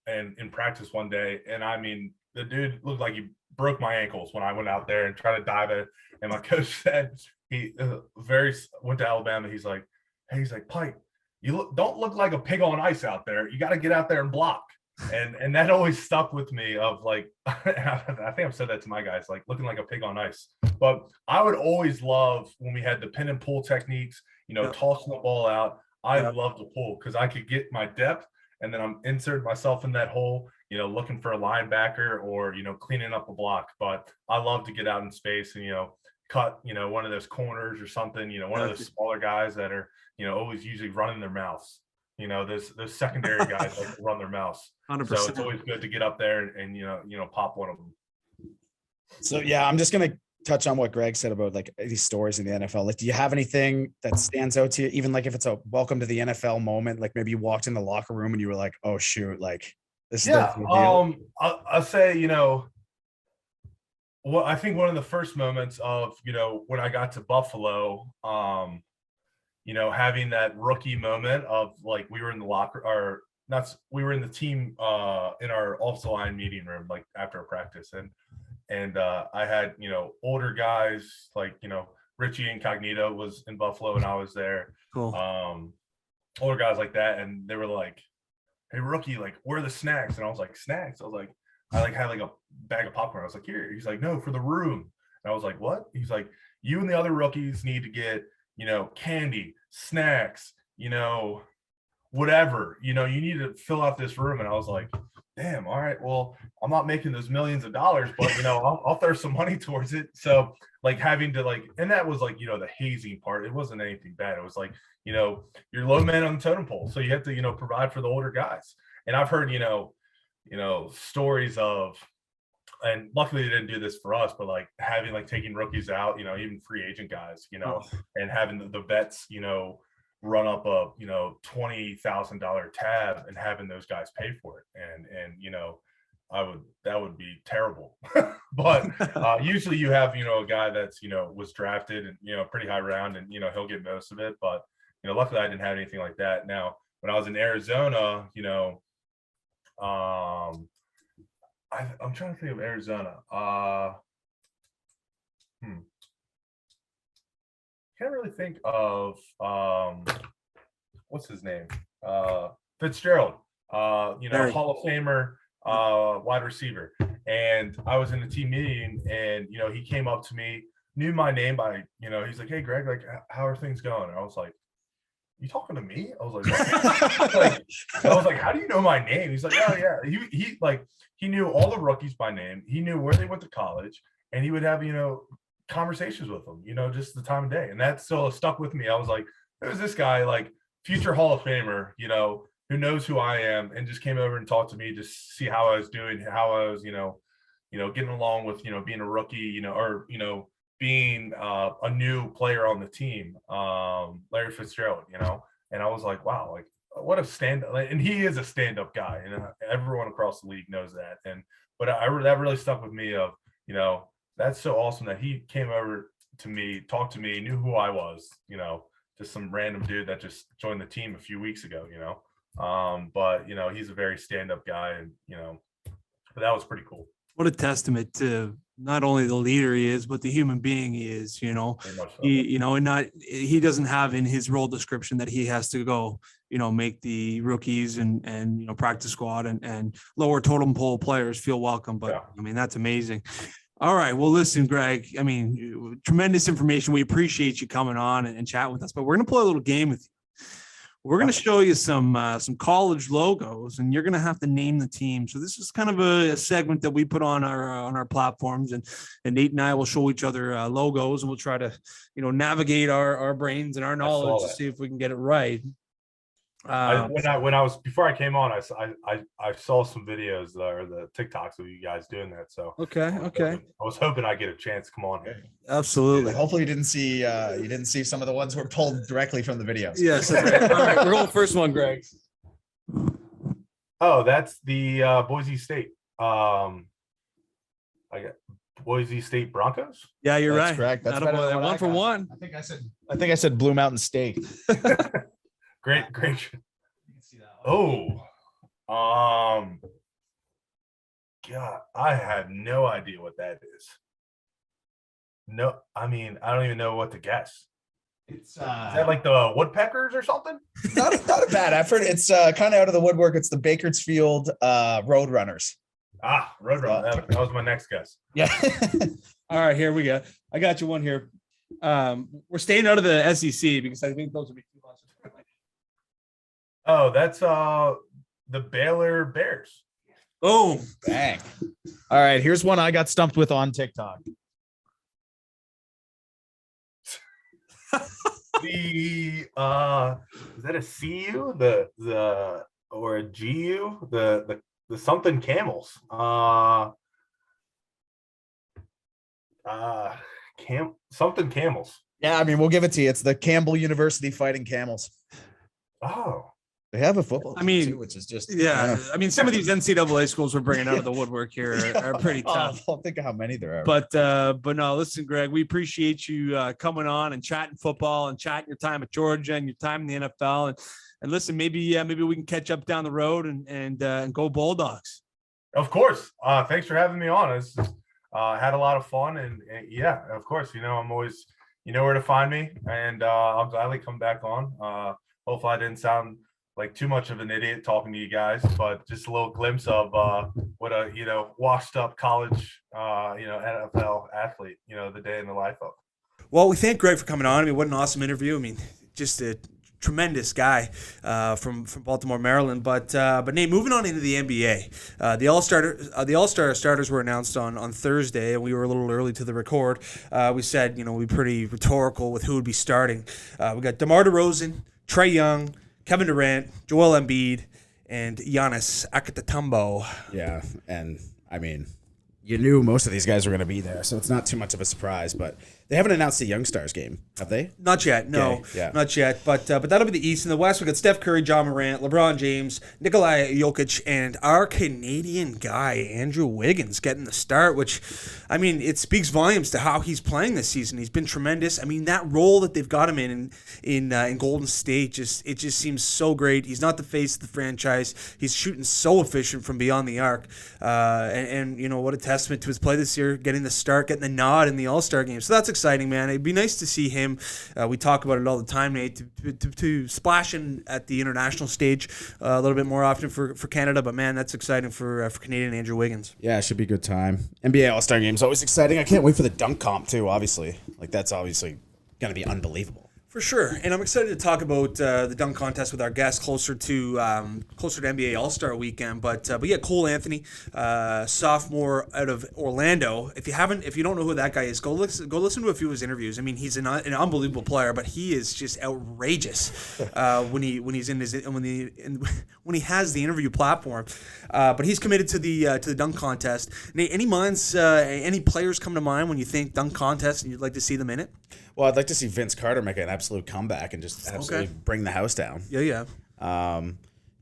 and in practice one day. And I mean, the dude looked like he broke my ankles when I went out there and tried to dive it. And my coach said, he went to Alabama. He's like, Pyke, you don't look like a pig on ice out there. You got to get out there and block. And that always stuck with me of like, I think I've said that to my guys, like looking like a pig on ice. But I would always love when we had the pin and pull techniques, tossing the ball out. I love to pull because I could get my depth, and then I'm insert myself in that hole, looking for a linebacker or, cleaning up a block. But I love to get out in space and, cut, one of those corners or something, one of those smaller guys that are, always usually running their mouths. Those secondary guys like to run their mouths. 100%. So it's always good to get up there and pop one of them. So yeah, I'm just gonna touch on what Greg said about like these stories in the NFL. Like, do you have anything that stands out to you, even like if it's a welcome to the NFL moment, like maybe you walked in the locker room and you were like, oh shoot, like this is the deal? I'll say, well, I think one of the first moments of, when I got to Buffalo, having that rookie moment of like, we were in the locker, or not, we were in the team in our offensive line meeting room, like after a practice. And I had, older guys like, Richie Incognito was in Buffalo and I was there. Cool. Older guys like that. And they were like, hey, rookie, like, where are the snacks? And I was like, snacks? I was like, I like had like a bag of popcorn. I was like, here. He's like, no, for the room. And I was like, what? He's like, you and the other rookies need to get, candy, snacks, whatever, you need to fill out this room. And I was like, damn, all right, well, I'm not making those millions of dollars, but I'll throw some money towards it. So like having to like, and that was like, the hazing part. It wasn't anything bad. It was like, you're low man on the totem pole. So you have to, provide for the older guys. And I've heard, stories of, and luckily they didn't do this for us, but like having like taking rookies out, even free agent guys, and having the vets, run up a $20,000 tab and having those guys pay for it. And that would be terrible. But usually you have, a guy that's, was drafted and, pretty high round and, he'll get most of it. But, luckily I didn't have anything like that. Now, when I was in Arizona, I'm trying to think of Arizona. Can't really think of what's his name? Fitzgerald. Hall of Famer, wide receiver. And I was in the team meeting, and he came up to me, knew my name by, he's like, hey Greg, like how are things going? And I was like, you talking to me? I was like, how do you know my name? He's like, oh yeah. He knew all the rookies by name. He knew where they went to college, and he would have, conversations with them, just the time of day. And that still stuck with me. I was like, who's this guy, like future Hall of Famer, who knows who I am, and just came over and talked to me to see how I was doing, how I was, getting along with, being a rookie, or, being a new player on the team, Larry Fitzgerald, and I was like, wow, like what a stand-up, and he is a stand-up guy, and everyone across the league knows that. But that really stuck with me of, that's so awesome that he came over to me, talked to me, knew who I was, just some random dude that just joined the team a few weeks ago, but he's a very stand-up guy, and but that was pretty cool. What a testament to not only the leader he is, but the human being he is, So. And he doesn't have in his role description that he has to go, make the rookies and practice squad and lower totem pole players feel welcome. But yeah. I mean, that's amazing. All right. Well, listen, Greg, I mean, tremendous information. We appreciate you coming on and chatting with us, but we're going to play a little game with you. We're going to show you some college logos, and you're going to have to name the team. So this is kind of a segment that we put on our platforms, and Nate and I will show each other logos, and we'll try to navigate our brains and our knowledge to see if we can get it right. When I was before I came on, I saw some videos or the TikToks of you guys doing that. So okay. I was hoping I'd get a chance to come on. Absolutely. Hopefully you didn't see some of the ones were pulled directly from the videos. Yes. Okay. All right, we're going first one, Greg. Oh, that's the Boise State. I got Boise State Broncos. Yeah, you're That's right. correct. That's better than what one I for got. one. I think I said Blue Mountain Steak. Great. Oh, God, I have no idea what that is. No, I mean, I don't even know what to guess. It's Is that like the woodpeckers or something? not a bad effort. It's kind of out of the woodwork. It's the Bakersfield Roadrunners. Roadrunner. That was my next guess. Yeah. All right, here we go. I got you one here. We're staying out of the SEC because I think those would be too much. Oh, that's the Baylor Bears. Boom. Bang. All right, here's one I got stumped with on TikTok. The is that a CU? The or a GU? The something camels. Something camels. Yeah, I mean, we'll give it to you. It's the Campbell University Fighting Camels. Oh. They have a football team, too, which is just I mean, some of these NCAA schools we're bringing out of the woodwork here are pretty tough. I'll think of how many there are. But no, listen, Greg, we appreciate you coming on and chatting football and chatting your time at Georgia and your time in the NFL. And listen, maybe we can catch up down the road and go Bulldogs. Of course. Thanks for having me on. I had a lot of fun, and yeah, of course. I'm always, where to find me, and I'll gladly come back on. Hopefully, I didn't sound like too much of an idiot talking to you guys, but just a little glimpse of what a washed up college NFL athlete, the day in the life of. Well, we thank Greg for coming on. I mean, what an awesome interview. I mean, just a tremendous guy from Baltimore, Maryland. But Nate, moving on into the NBA, the All-Star starters were announced on Thursday, and we were a little early to the record. We said we'd be pretty rhetorical with who would be starting. We got DeMar DeRozan, Trae Young, Kevin Durant, Joel Embiid, and Giannis Antetokounmpo. Yeah, and I mean, you knew most of these guys were going to be there, so it's not too much of a surprise. But they haven't announced the Young Stars game, have they? Not yet, no, Okay, yeah. not yet. But that'll be the East. In the West, we got Steph Curry, John Morant, LeBron James, Nikola Jokic, and our Canadian guy Andrew Wiggins getting the start. Which, I mean, it speaks volumes to how he's playing this season. He's been tremendous. I mean, that role that they've got him in Golden State just seems so great. He's not the face of the franchise. He's shooting so efficient from beyond the arc, and what a testament to his play this year, getting the start, getting the nod in the All-Star game. So that's exciting, man. It'd be nice to see him. We talk about it all the time, Nate, to splash in at the international stage a little bit more often for Canada. But man, that's exciting for Canadian Andrew Wiggins. Yeah, it should be a good time. NBA All-Star Game's always exciting. I can't wait for the dunk comp too, obviously. Like, that's obviously going to be unbelievable. For sure, and I'm excited to talk about the dunk contest with our guests closer to NBA All-Star Weekend. But yeah, Cole Anthony, sophomore out of Orlando. If you don't know who that guy is, go listen to a few of his interviews. I mean, he's an unbelievable player, but he is just outrageous when he has the interview platform. But he's committed to the dunk contest. Nate, any players come to mind when you think dunk contest and you'd like to see them in it? Well, I'd like to see Vince Carter make an absolute comeback and just absolutely bring the house down. Yeah. Yeah,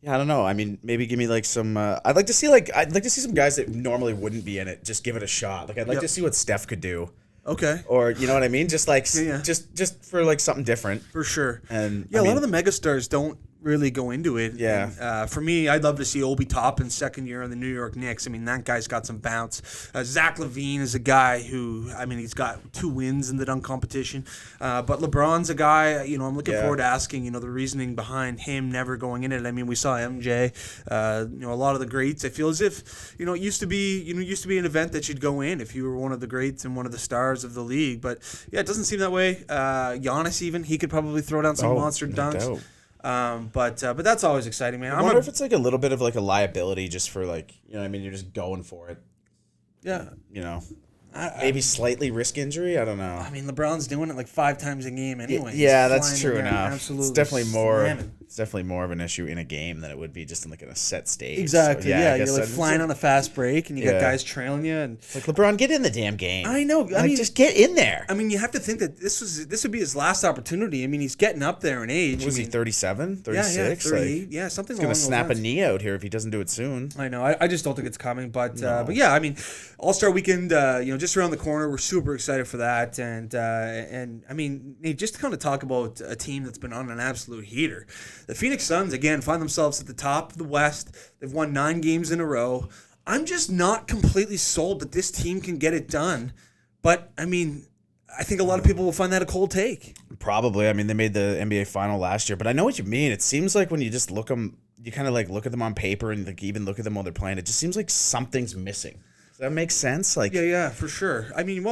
I don't know. I mean, maybe give me like some. I'd like to see some guys that normally wouldn't be in it. Just give it a shot. Like, I'd like to see what Steph could do. Okay. Or you know what I mean? Just like just for like something different. For sure. And yeah, a lot of the megastars don't really go into it. Yeah. And, for me, I'd love to see Obi Toppin's second year in the New York Knicks. I mean, that guy's got some bounce. Zach LaVine is a guy who, I mean, he's got 2 wins in the dunk competition. But LeBron's a guy, I'm looking forward to asking, the reasoning behind him never going in it. I mean, we saw MJ, a lot of the greats. I feel as if, it used to be an event that you'd go in if you were one of the greats and one of the stars of the league. But yeah, it doesn't seem that way. Giannis even, he could probably throw down some monster dunks. But that's always exciting, man. I wonder if it's like a little bit of like a liability just for like, you know what I mean? You're just going for it. Yeah. You know, maybe slightly risk injury. I don't know. I mean, LeBron's doing it like 5 times a game anyway. Yeah, He's that's flying true in there and enough. absolutely It's definitely more. slamming. It's definitely more of an issue in a game than it would be just in like in a set stage. Exactly. So, yeah, I guess you're like flying on a fast break, and you got Yeah. guys trailing you, and Like LeBron, get in the damn game. I know. I mean, just get in there. I mean, you have to think that this would be his last opportunity. I mean, he's getting up there in age. Was I he mean, 37, 36? Yeah, 38. Like, Yeah, something. he's gonna along those snap a lines. knee out here if he doesn't do it soon. I know. I just don't think it's coming, but yeah, I mean, All-Star Weekend, just around the corner. We're super excited for that, and I mean, Nate, just to kind of talk about a team that's been on an absolute heater. The Phoenix Suns again find themselves at the top of the West. They've won 9 games in a row. I'm just not completely sold that this team can get it done, but I mean, I think a lot of people will find that a cold take. Probably. I mean, they made the NBA final last year, but I know what you mean. It seems like when you just look them, you kind of like look at them on paper and like even look at them while they're playing. It just seems like something's missing. Does that make sense? Like, Yeah, for sure. I mean,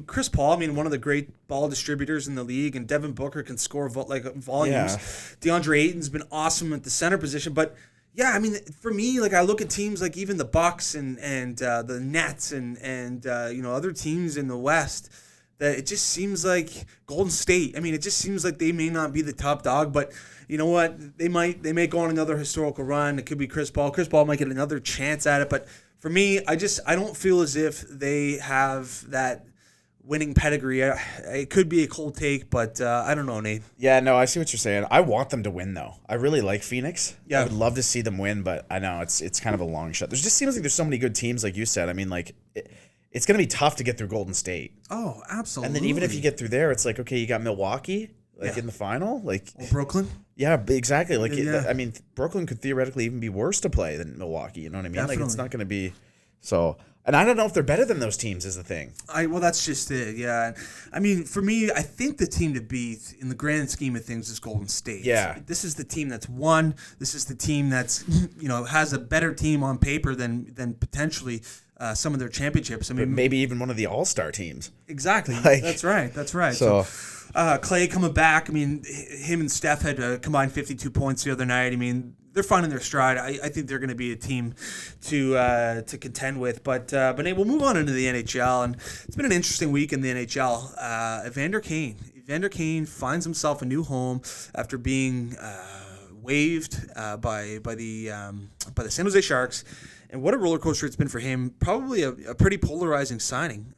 Chris Paul, one of the great ball distributors in the league, and Devin Booker can score volumes. Yeah. DeAndre Ayton's been awesome at the center position, but yeah, I mean, for me, like I look at teams like even the Bucks and the Nets and other teams in the West, that it just seems like Golden State. I mean, it just seems like they may not be the top dog, but you know what? They may go on another historical run. It could be Chris Paul. Chris Paul might get another chance at it, but for me, I don't feel as if they have that winning pedigree. It could be a cold take, but I don't know, Nate. yeah, no, I see what you're saying. I want them to win though. I really like Phoenix. Yeah. I would love to see them win, but I know it's kind of a long shot. There just seems like there's so many good teams, like you said. I mean, like it's gonna be tough to get through Golden State, Oh, absolutely. and then even if you get through there, it's like okay, you got Milwaukee. Like in the final, like Brooklyn. yeah, exactly. Like Yeah. I mean, Brooklyn could theoretically even be worse to play than Milwaukee. You know what I mean? Like it's Definitely. not going to be so. And I don't know if they're better than those teams. Is the thing. Well, that's just it. Yeah, I mean, for me, I think the team to beat in the grand scheme of things is Golden State. Yeah. This is the team that's won. This is the team that's has a better team on paper than potentially some of their championships. I But mean, maybe even one of the All-Star teams. exactly. Like- That's right. So- Clay coming back. I mean, him and Steph had combined 52 points the other night. I mean, they're finding their stride. I think they're going to be a team to contend with. But Nate, we'll move on into the NHL, and it's been an interesting week in the NHL. Evander Kane finds himself a new home after being waived by the San Jose Sharks. And what a roller coaster it's been for him. Probably a pretty polarizing signing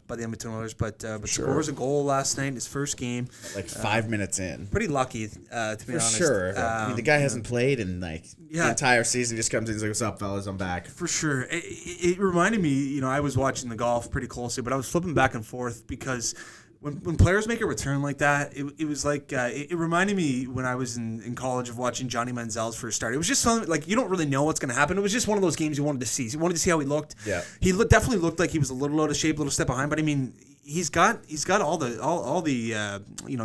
by the Edmonton Oilers, but scores a goal last night in his first game. Like 5 minutes in. Pretty lucky, to be honest. Sure. I mean, the guy hasn't played in like Yeah. the entire season. He just comes in. He's like, "What's up, fellas? I'm back." For sure. It reminded me, I was watching the golf pretty closely, but I was flipping back and forth because when players make a return like that, it was like it reminded me when I was in college of watching Johnny Manziel's first start. It was just something like you don't really know what's going to happen. It was just one of those games you wanted to see. You wanted to see how he looked. Yeah. He definitely looked like he was a little out of shape, a little step behind. But I mean, he's got all the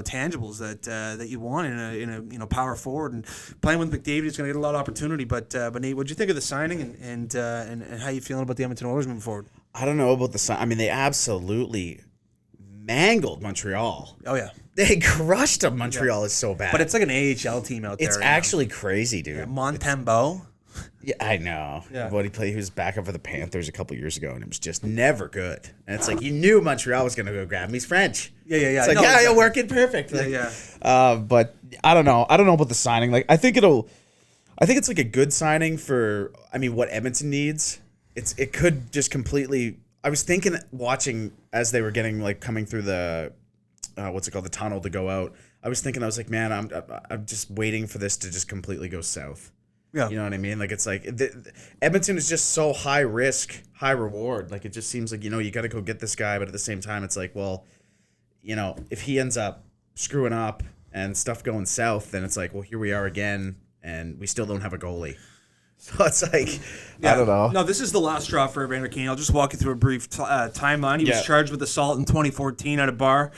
tangibles that you want in a power forward, and playing with McDavid is going to get a lot of opportunity. But Nate, what'd you think of the signing and how you feeling about the Edmonton Oilers moving forward? I don't know about the sign. I mean, they absolutely mangled Montreal. Oh yeah, They crushed them. Montreal is so bad. but it's like an AHL team out there. it's right actually crazy, dude. now. Montembeau. Yeah, I know. Yeah. But he was back up for the Panthers a couple years ago, and it was just never good. And it's like you knew Montreal was going to go grab him. He's French. Yeah. It's like, No, yeah, exactly. you're working perfect. Like, Yeah. But I don't know. I don't know about the signing. Like, I think it's like a good signing for. I mean, what Edmonton needs. It could just completely. I was thinking, watching as they were coming through the, the tunnel to go out. I was like, man, I'm just waiting for this to just completely go south. Yeah. You know what I mean? Like, it's like Edmonton is just so high risk, high reward. Like, it just seems like, you got to go get this guy. But at the same time, it's like, well, if he ends up screwing up and stuff going south, then it's like, well, here we are again, and we still don't have a goalie. So it's like, I don't know. No, this is the last straw for Evander Kane. I'll just walk you through a brief timeline. He was charged with assault in 2014 at a bar,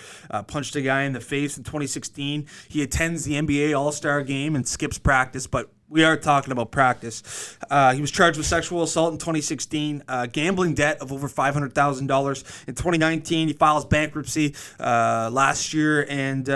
punched a guy in the face in 2016. He attends the NBA All-Star game and skips practice, but We are talking about practice. He was charged with sexual assault in 2016, gambling debt of over $500,000. In 2019, he files bankruptcy last year, and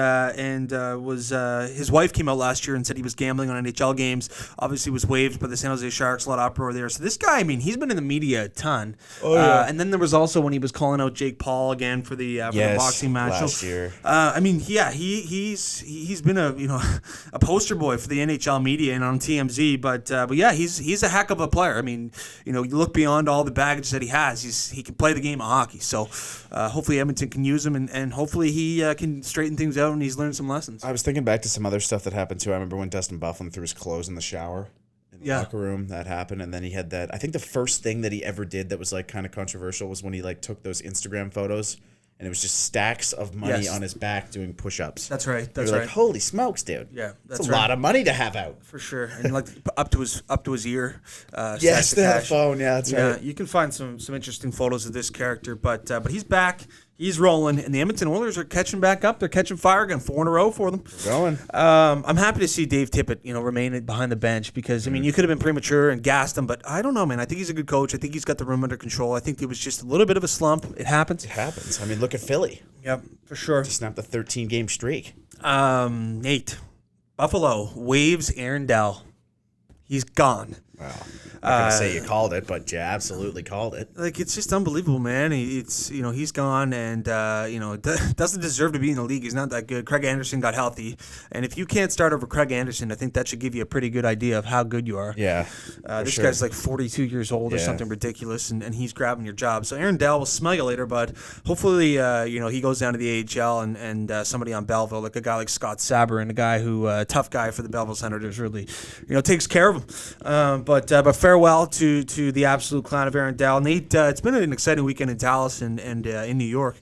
was his wife came out last year and said he was gambling on NHL games. Obviously, was waived by the San Jose Sharks. A lot of uproar there. So this guy, I mean, he's been in the media a ton. Oh yeah. And then there was also when he was calling out Jake Paul again for the boxing match last year. I mean, yeah, he's been a poster boy for the NHL media and on TMZ, but yeah, he's a heck of a player. I mean, you look beyond all the baggage that he has. He can play the game of hockey. So hopefully Edmonton can use him, and hopefully he can straighten things out and he's learned some lessons. I was thinking back to some other stuff that happened too. I remember when Dustin Byfuglien threw his clothes in the shower in the locker room. That happened, and then he had that. I think the first thing that he ever did that was like kind of controversial was when he like took those Instagram photos. And it was just stacks of money on his back doing push-ups. That's right. You're like, holy smokes, dude! Yeah, that's a lot of money to have out for sure. And like up to his ear. Yes, the phone. Yeah, that's right. Yeah, you can find some interesting photos of this character, but he's back. He's rolling, and the Edmonton Oilers are catching back up. They're catching fire again, 4 in a row for them. Going. I'm happy to see Dave Tippett, remain behind the bench because, I mean, you could have been premature and gassed him, but I don't know, man. I think he's a good coach. I think he's got the room under control. I think it was just a little bit of a slump. It happens. It happens. I mean, look at Philly. Yep, for sure. Just snapped a 13-game streak. Nate, Buffalo waives Aaron Dell. He's gone. Wow. I'm not going to say you called it, but you absolutely called it. Like, it's just unbelievable, man. He's gone and, doesn't deserve to be in the league. He's not that good. Craig Anderson got healthy. And if you can't start over Craig Anderson, I think that should give you a pretty good idea of how good you are. Yeah. This guy's like 42 years old or something ridiculous, and he's grabbing your job. So Aaron Dell will smell you later, but hopefully, he goes down to the AHL and somebody on Belleville, like a guy like Scott Saber, and a guy who, tough guy for the Belleville Senators, really, takes care of him. But farewell to the absolute clown of Aaron Dell. Nate, it's been an exciting weekend in Dallas and in New York.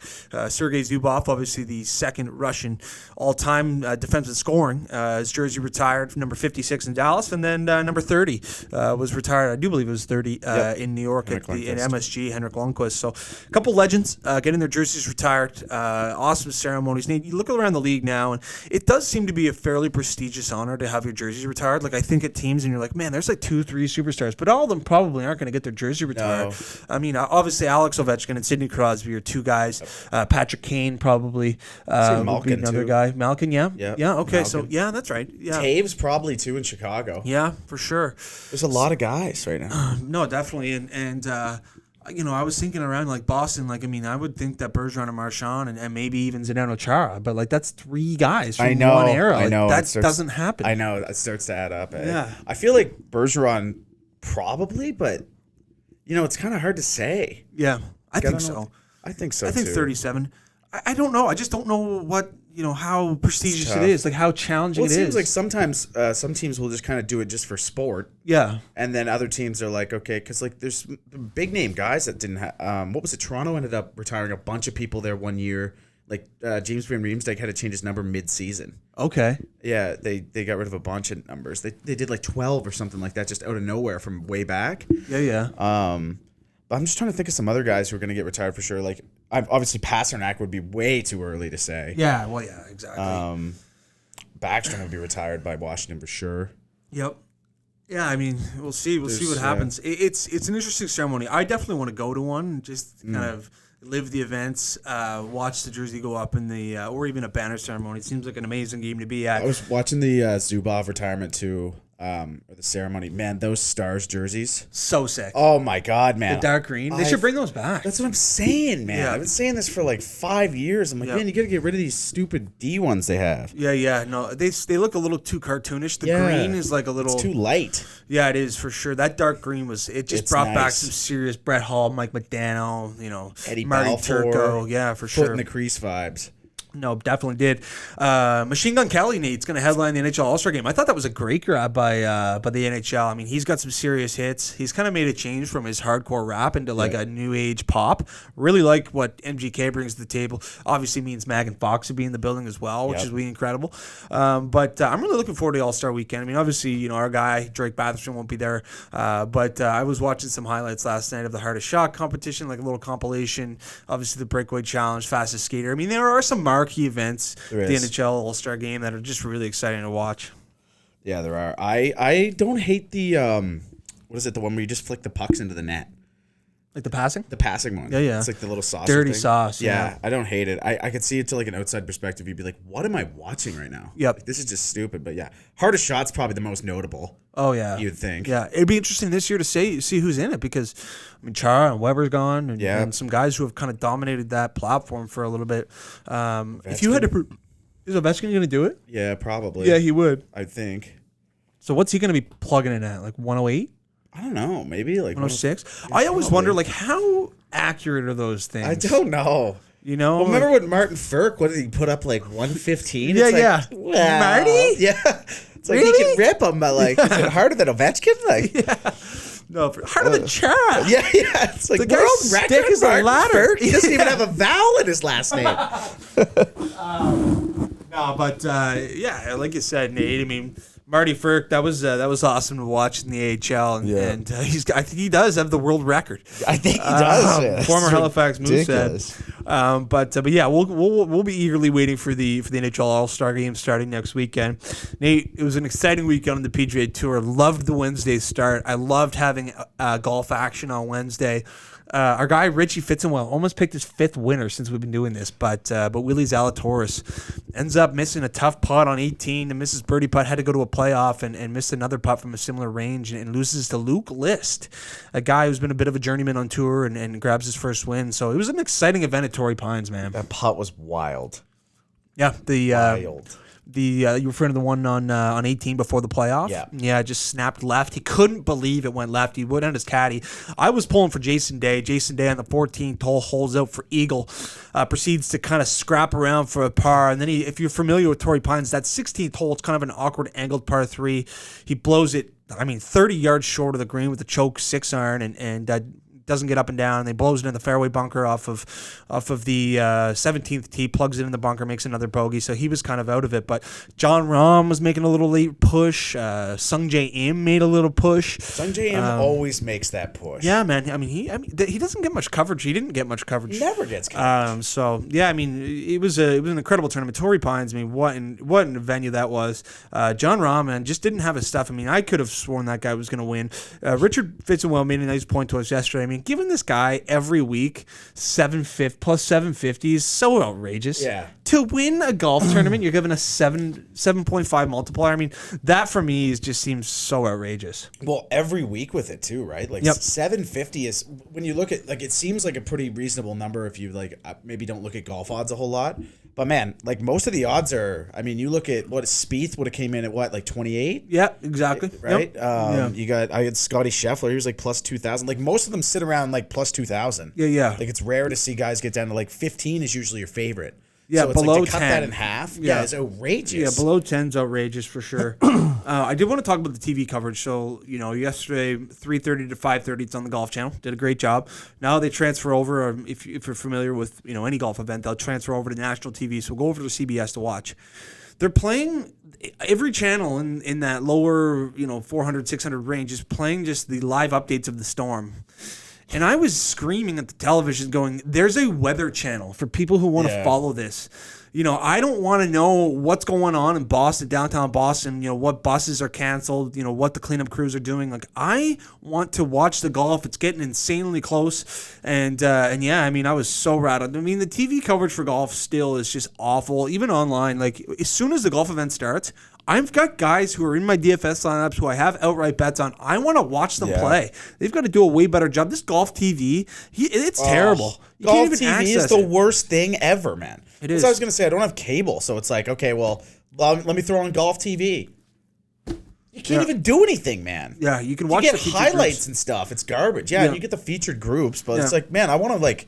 Sergei Zubov, obviously the second Russian all-time defenseman scoring. His jersey retired, number 56 in Dallas, and then number 30 was retired. I do believe it was 30 in New York at MSG, Henrik Lundqvist. So a couple legends getting their jerseys retired. Awesome ceremonies. Nate, you look around the league now, and it does seem to be a fairly prestigious honor to have your jerseys retired. Like, I think at teams, and you're like, man, there's like 2-3 superstars, but all of them probably aren't going to get their jersey retired. No. I mean, obviously Alex Ovechkin and Sidney Crosby are two guys. Patrick Kane probably would be another guy. Malkin, yeah. Okay, Malkin. So yeah, that's right. Yeah. Taves probably too in Chicago. Yeah, for sure. There's a lot of guys right now. No, definitely, and I was thinking around like Boston. Like, I mean, I would think that Bergeron and Marchand and maybe even Zdeno Chara, but like that's 3 guys from one era. I know that doesn't happen. I know it starts to add up. Yeah, I feel like Bergeron probably, but it's kind of hard to say. Yeah, I think so. I think so. I think 37. I don't know. I just don't know what how prestigious it is, like how challenging it seems is. like sometimes some teams will just kind of do it just for sport. Yeah, and then other teams are like, okay, because like there's big name guys that didn't have. What was it? Toronto ended up retiring a bunch of people there one year. Like James Van Riemsdyk had to change his number mid-season. Okay. Yeah, they got rid of a bunch of numbers. They did like 12 or something like that just out of nowhere from way back. Yeah. But I'm just trying to think of some other guys who are going to get retired for sure. Like, obviously Pasternak would be way too early to say. Yeah, well, yeah, exactly. Backstrom would be retired by Washington for sure. Yep. Yeah, I mean, we'll see. We'll see what happens. It's an interesting ceremony. I definitely want to go to one, just kind of live the events, watch the jersey go up in the, or even a banner ceremony. It seems like an amazing game to be at. I was watching the Zubov retirement too. Or the ceremony, man, those Stars jerseys, so sick. Oh my god, man, the dark green. They should bring those back. That's what I'm saying, man. Yeah. I've been saying this for like 5 years. I'm like, man, you gotta get rid of these stupid D ones they have. Yeah. No, they look a little too cartoonish. The green is like a little. It's too light. Yeah, it is for sure. That dark green just brought back some serious Brett Hull, Mike McDaniel, Eddie Marty Balfour, Turco. Yeah, for sure. Foot in the crease vibes. No, definitely did. Machine Gun Kelly, Nate's going to headline the NHL All-Star Game. I thought that was a great grab by the NHL. I mean, he's got some serious hits. He's kind of made a change from his hardcore rap into like a new age pop. Really like what MGK brings to the table. Obviously means Megan Fox will be in the building as well, which is really incredible. But I'm really looking forward to the All-Star Weekend. I mean, obviously, our guy, Drake Batherson, won't be there. But I was watching some highlights last night of the Hardest Shot competition, like a little compilation. Obviously, the Breakaway Challenge, Fastest Skater. I mean, there are some marquee events, the NHL All-Star Game, that are just really exciting to watch. Yeah, there are. I don't hate the what is it? The one where you just flick the pucks into the net. Like the passing? The passing one. Yeah. It's like the little sauce. Dirty thing. sauce. Yeah, I don't hate it. I could see it to like an outside perspective. You'd be like, what am I watching right now? Yep. Like, this is just stupid. But yeah, hardest shot's probably the most notable. Oh, yeah. You'd think. Yeah, it'd be interesting this year to see who's in it because, I mean, Chara and Weber's gone and some guys who have kind of dominated that platform for a little bit. If you had to... Is Ovechkin going to do it? Yeah, probably. Yeah, he would. I think. So what's he going to be plugging in at? Like 108? I don't know. Maybe like 106? I always wonder, like, how accurate are those things? I don't know. You know? Well, remember when Martin Firk, what did he put up, like 115? Yeah, it's like, yeah. Well, Marty? Yeah. It's like he Really? can rip him, but like, is it harder than Ovechkin? Like, No, harder than Chara. yeah. It's like The guy's world stick record is a Martin ladder. Firk. He doesn't even have a vowel in his last name. No, but yeah, like you said, Nate. I mean, Marty Firk, that was awesome to watch in the AHL, and I think he does have the world record. I think he does. Yeah. Former Halifax ridiculous. Moosehead. But yeah, we'll be eagerly waiting for the NHL All-Star Game starting next weekend. Nate, it was an exciting weekend on the PGA Tour. Loved the Wednesday start. I loved having golf action on Wednesday. Our guy Richie Fitzenwell almost picked his 5th winner since we've been doing this, but Willie Zalatoris ends up missing a tough putt on 18. The misses birdie putt, had to go to a playoff and missed another putt from a similar range and loses to Luke List, a guy who's been a bit of a journeyman on tour and grabs his first win. So it was an exciting event at Torrey Pines, man. That putt was wild. Yeah, Wild. you referring to the one on 18 before the playoff? Yeah, just snapped left. He couldn't believe it went left. He went on his caddy. I was pulling for Jason Day. Jason Day on the 14th hole holds out for eagle, proceeds to kind of scrap around for a par, and then if you're familiar with Torrey Pines, that 16th hole, it's kind of an awkward angled par 3. He blows it, 30 yards short of the green with a choke 6-iron, and doesn't get up and down. They blows it in the fairway bunker off of the 17th tee, plugs it in the bunker, makes another bogey. So he was kind of out of it. But John Rahm was making a little late push. Sung Jae Im made a little push. Sung Jae Im always makes that push. Yeah, man. He doesn't get much coverage. He didn't get much coverage. Never gets coverage. So yeah, it was an incredible tournament. Torrey Pines. What a venue that was. John Rahm, man, just didn't have his stuff. I could have sworn that guy was going to win. Richard Fitzenwell made a nice point to us yesterday. Giving this guy every week 750 is so outrageous. Yeah. To win a golf tournament, you're given a 7.5 multiplier. That for me just seems so outrageous. Well, every week with it too, right? Like 750 is, when you look at, like, it seems like a pretty reasonable number if you maybe don't look at golf odds a whole lot. But man, like most of the odds are, you look at what Spieth would have came in at like 28? Yeah, exactly. Right? Yep. I had Scotty Scheffler, he was like plus 2,000. Like most of them sit around like plus 2,000. Yeah. Like it's rare to see guys get down to like 15 is usually your favorite. Yeah, so it's below like to cut 10. that in half. Yeah, it's outrageous. Yeah, below 10's outrageous for sure. I did want to talk about the TV coverage. So, yesterday, 3:30 to 5:30, it's on the Golf Channel. Did a great job. Now they transfer over, if you're familiar with, any golf event, they'll transfer over to national TV. So go over to CBS to watch. They're playing, every channel in that lower, 400, 600 range is playing just the live updates of the storm. And I was screaming at the television going, there's a weather channel for people who want to follow this. I don't want to know what's going on in Boston, downtown Boston, what buses are canceled, what the cleanup crews are doing. Like, I want to watch the golf. It's getting insanely close. And yeah, I was so rattled. The TV coverage for golf still is just awful, even online. Like, as soon as the golf event starts, I've got guys who are in my DFS lineups who I have outright bets on. I want to watch them play. They've got to do a way better job. This golf TV, it's terrible. You golf can't even TV is access the it. worst thing ever, man. It is. So I was going to say, I don't have cable, so it's like, okay, well, let me throw on golf TV. You can't even do anything, man. Yeah, you can watch you the get featured highlights groups and stuff. It's garbage. Yeah, you get the featured groups, but it's Yeah. like, man, I want to,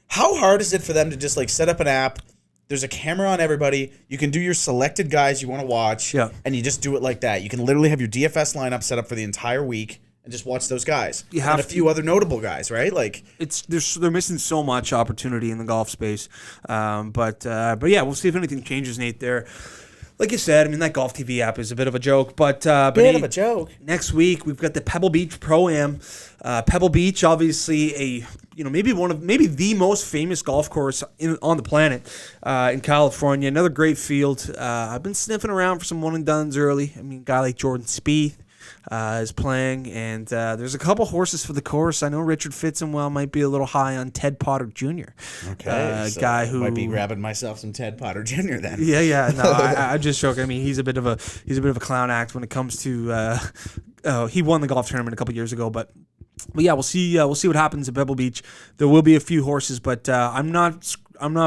how hard is it for them to just, set up an app? There's a camera on everybody. You can do your selected guys you want to watch, and you just do it like that. You can literally have your DFS lineup set up for the entire week and just watch those guys. You have and a few other notable guys, right? They're missing so much opportunity in the golf space. But yeah, we'll see if anything changes, Nate, there. like you said, I mean, that Golf TV app is a bit of a joke, but Bit of a joke. next week we've got the Pebble Beach Pro-Am. Pebble Beach, obviously maybe the most famous golf course on the planet in California. Another great field. I've been sniffing around for some one and dones early. I mean, a guy like Jordan Spieth is playing, and there's a couple horses for the course. I know Richard Fitzenwell might be a little high on Ted Potter Jr. Okay, so guy who might be grabbing myself some Ted Potter Jr. then. Yeah. No, I'm just joking. I mean, he's a bit of a clown act when it comes to. He won the golf tournament a couple years ago, but yeah, we'll see what happens at Pebble Beach. There will be a few horses, but I'm not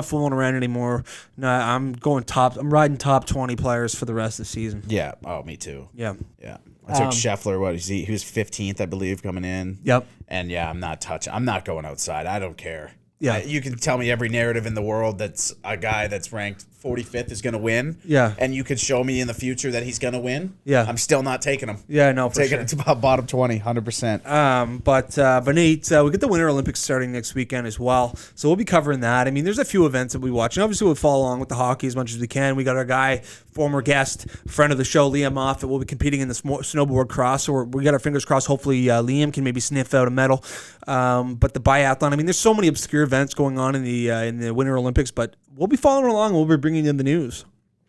fooling around anymore. No, I'm riding top 20 players for the rest of the season. Yeah. Oh, me too. Yeah. Yeah. I took Scheffler. What is he? He was 15th, I believe, coming in. Yep. And yeah, I'm not going outside. I don't care. Yeah. You can tell me every narrative in the world that's a guy that's ranked 45th is going to win. Yeah. And you could show me in the future that he's going to win. Yeah. I'm still not taking him. Yeah, no, for Taking sure. it to about bottom 20, 100%. But Nate, we get the Winter Olympics starting next weekend as well, so we'll be covering that. I mean, there's a few events that we watch, and obviously we'll follow along with the hockey as much as we can. We got our guy, former guest, friend of the show, Liam Moffat, will be competing in the snowboard cross, so we got our fingers crossed. Hopefully, Liam can maybe sniff out a medal. But the biathlon, I mean, there's so many obscure events going on in the Winter Olympics, but we'll be following along. We'll be bringing in the news.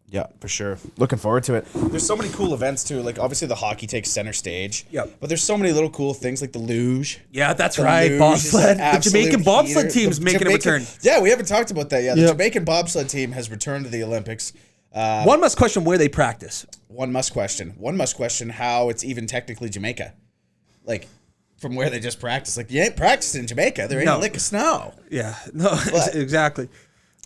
Yeah, for sure. Looking forward to it. There's so many cool events too. Like obviously the hockey takes center stage. Yep. But there's so many little cool things like the luge. Yeah, that's The right. luge Bobsled. is an The absolute Jamaican bobsled heater. team's The making a Jamaican- return. Yeah, we haven't talked about that yet. The Yep. Jamaican bobsled team has returned to the Olympics. One must question where they practice. One must question how it's even technically Jamaica. Like from where they just practice. Like you ain't practicing in Jamaica. There ain't No. a lick of snow. Yeah, no, But- exactly.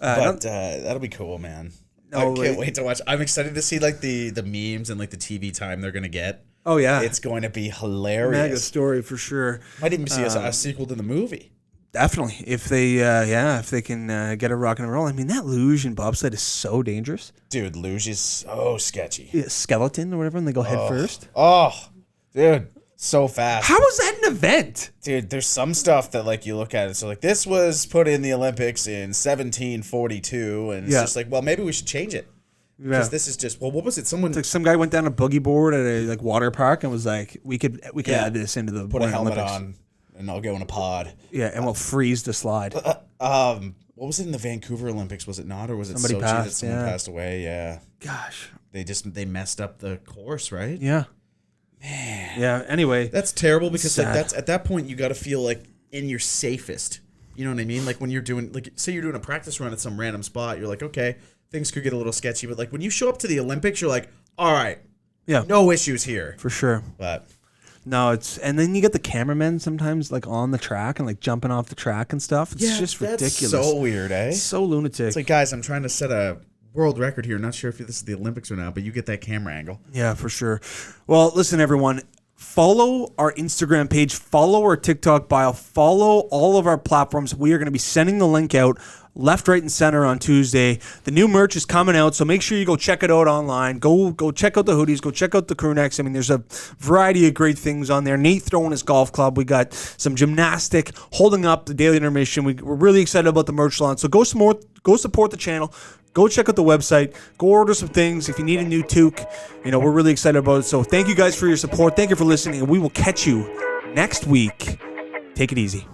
But that'll be cool, man. I can't wait to watch. I'm excited to see like the memes and like the TV time they're gonna get. Oh yeah, It's going to be mega hilarious. story for sure. Might even see a sequel to the movie. Definitely, if they can get a rock and roll. I mean, that luge and bobsled is so dangerous. Dude, luge is so sketchy. Yeah, skeleton or whatever, and they go head first. Oh, dude, so fast. How is that an event? Dude, there's some stuff that like you look at it. So like this was put in the Olympics in 1742, and it's Yeah. just like, well, maybe we should change it. Yeah. Because this is just, well, what was it? Someone It's like some guy went down a boogie board at a water park and was like, we could Yeah. add this into the put a Winter helmet Olympics. on, and I'll go in a pod. Yeah, and we'll freeze the slide. What was it in the Vancouver Olympics? Was it not, or was it Somebody Sochi that passed, someone yeah. passed away? Yeah, Gosh. they messed up the course, right? Yeah. Man. Yeah. Anyway. That's terrible because like Sad. that's at that point you got to feel like in your safest. You know what I mean? Like when you're doing like say you're doing a practice run at some random spot, you're like, okay, things could get a little sketchy, but like when you show up to the Olympics, you're like, all right, Yeah. no issues here. For sure. But No, and then you get the cameramen sometimes like on the track and like jumping off the track and stuff. It's just that's ridiculous. so weird, eh? So lunatic. It's like, guys, I'm trying to set a world record here. Not sure if this is the Olympics or not, but you get that camera angle. Yeah, for sure. Well, listen, everyone. Follow our Instagram page. Follow our TikTok bio. Follow all of our platforms. We are going to be sending the link out left, right, and center on Tuesday. The new merch is coming out, so make sure you go check it out online. Go check out the hoodies. Go check out the crew necks. I mean, there's a variety of great things on there. Nate throwing his golf club. We got some gymnastic holding up the daily intermission. We're really excited about the merch launch. So go support the channel. Go check out the website. Go order some things. If you need a new toque, we're really excited about it. So thank you guys for your support. Thank you for listening, and we will catch you next week. Take it easy.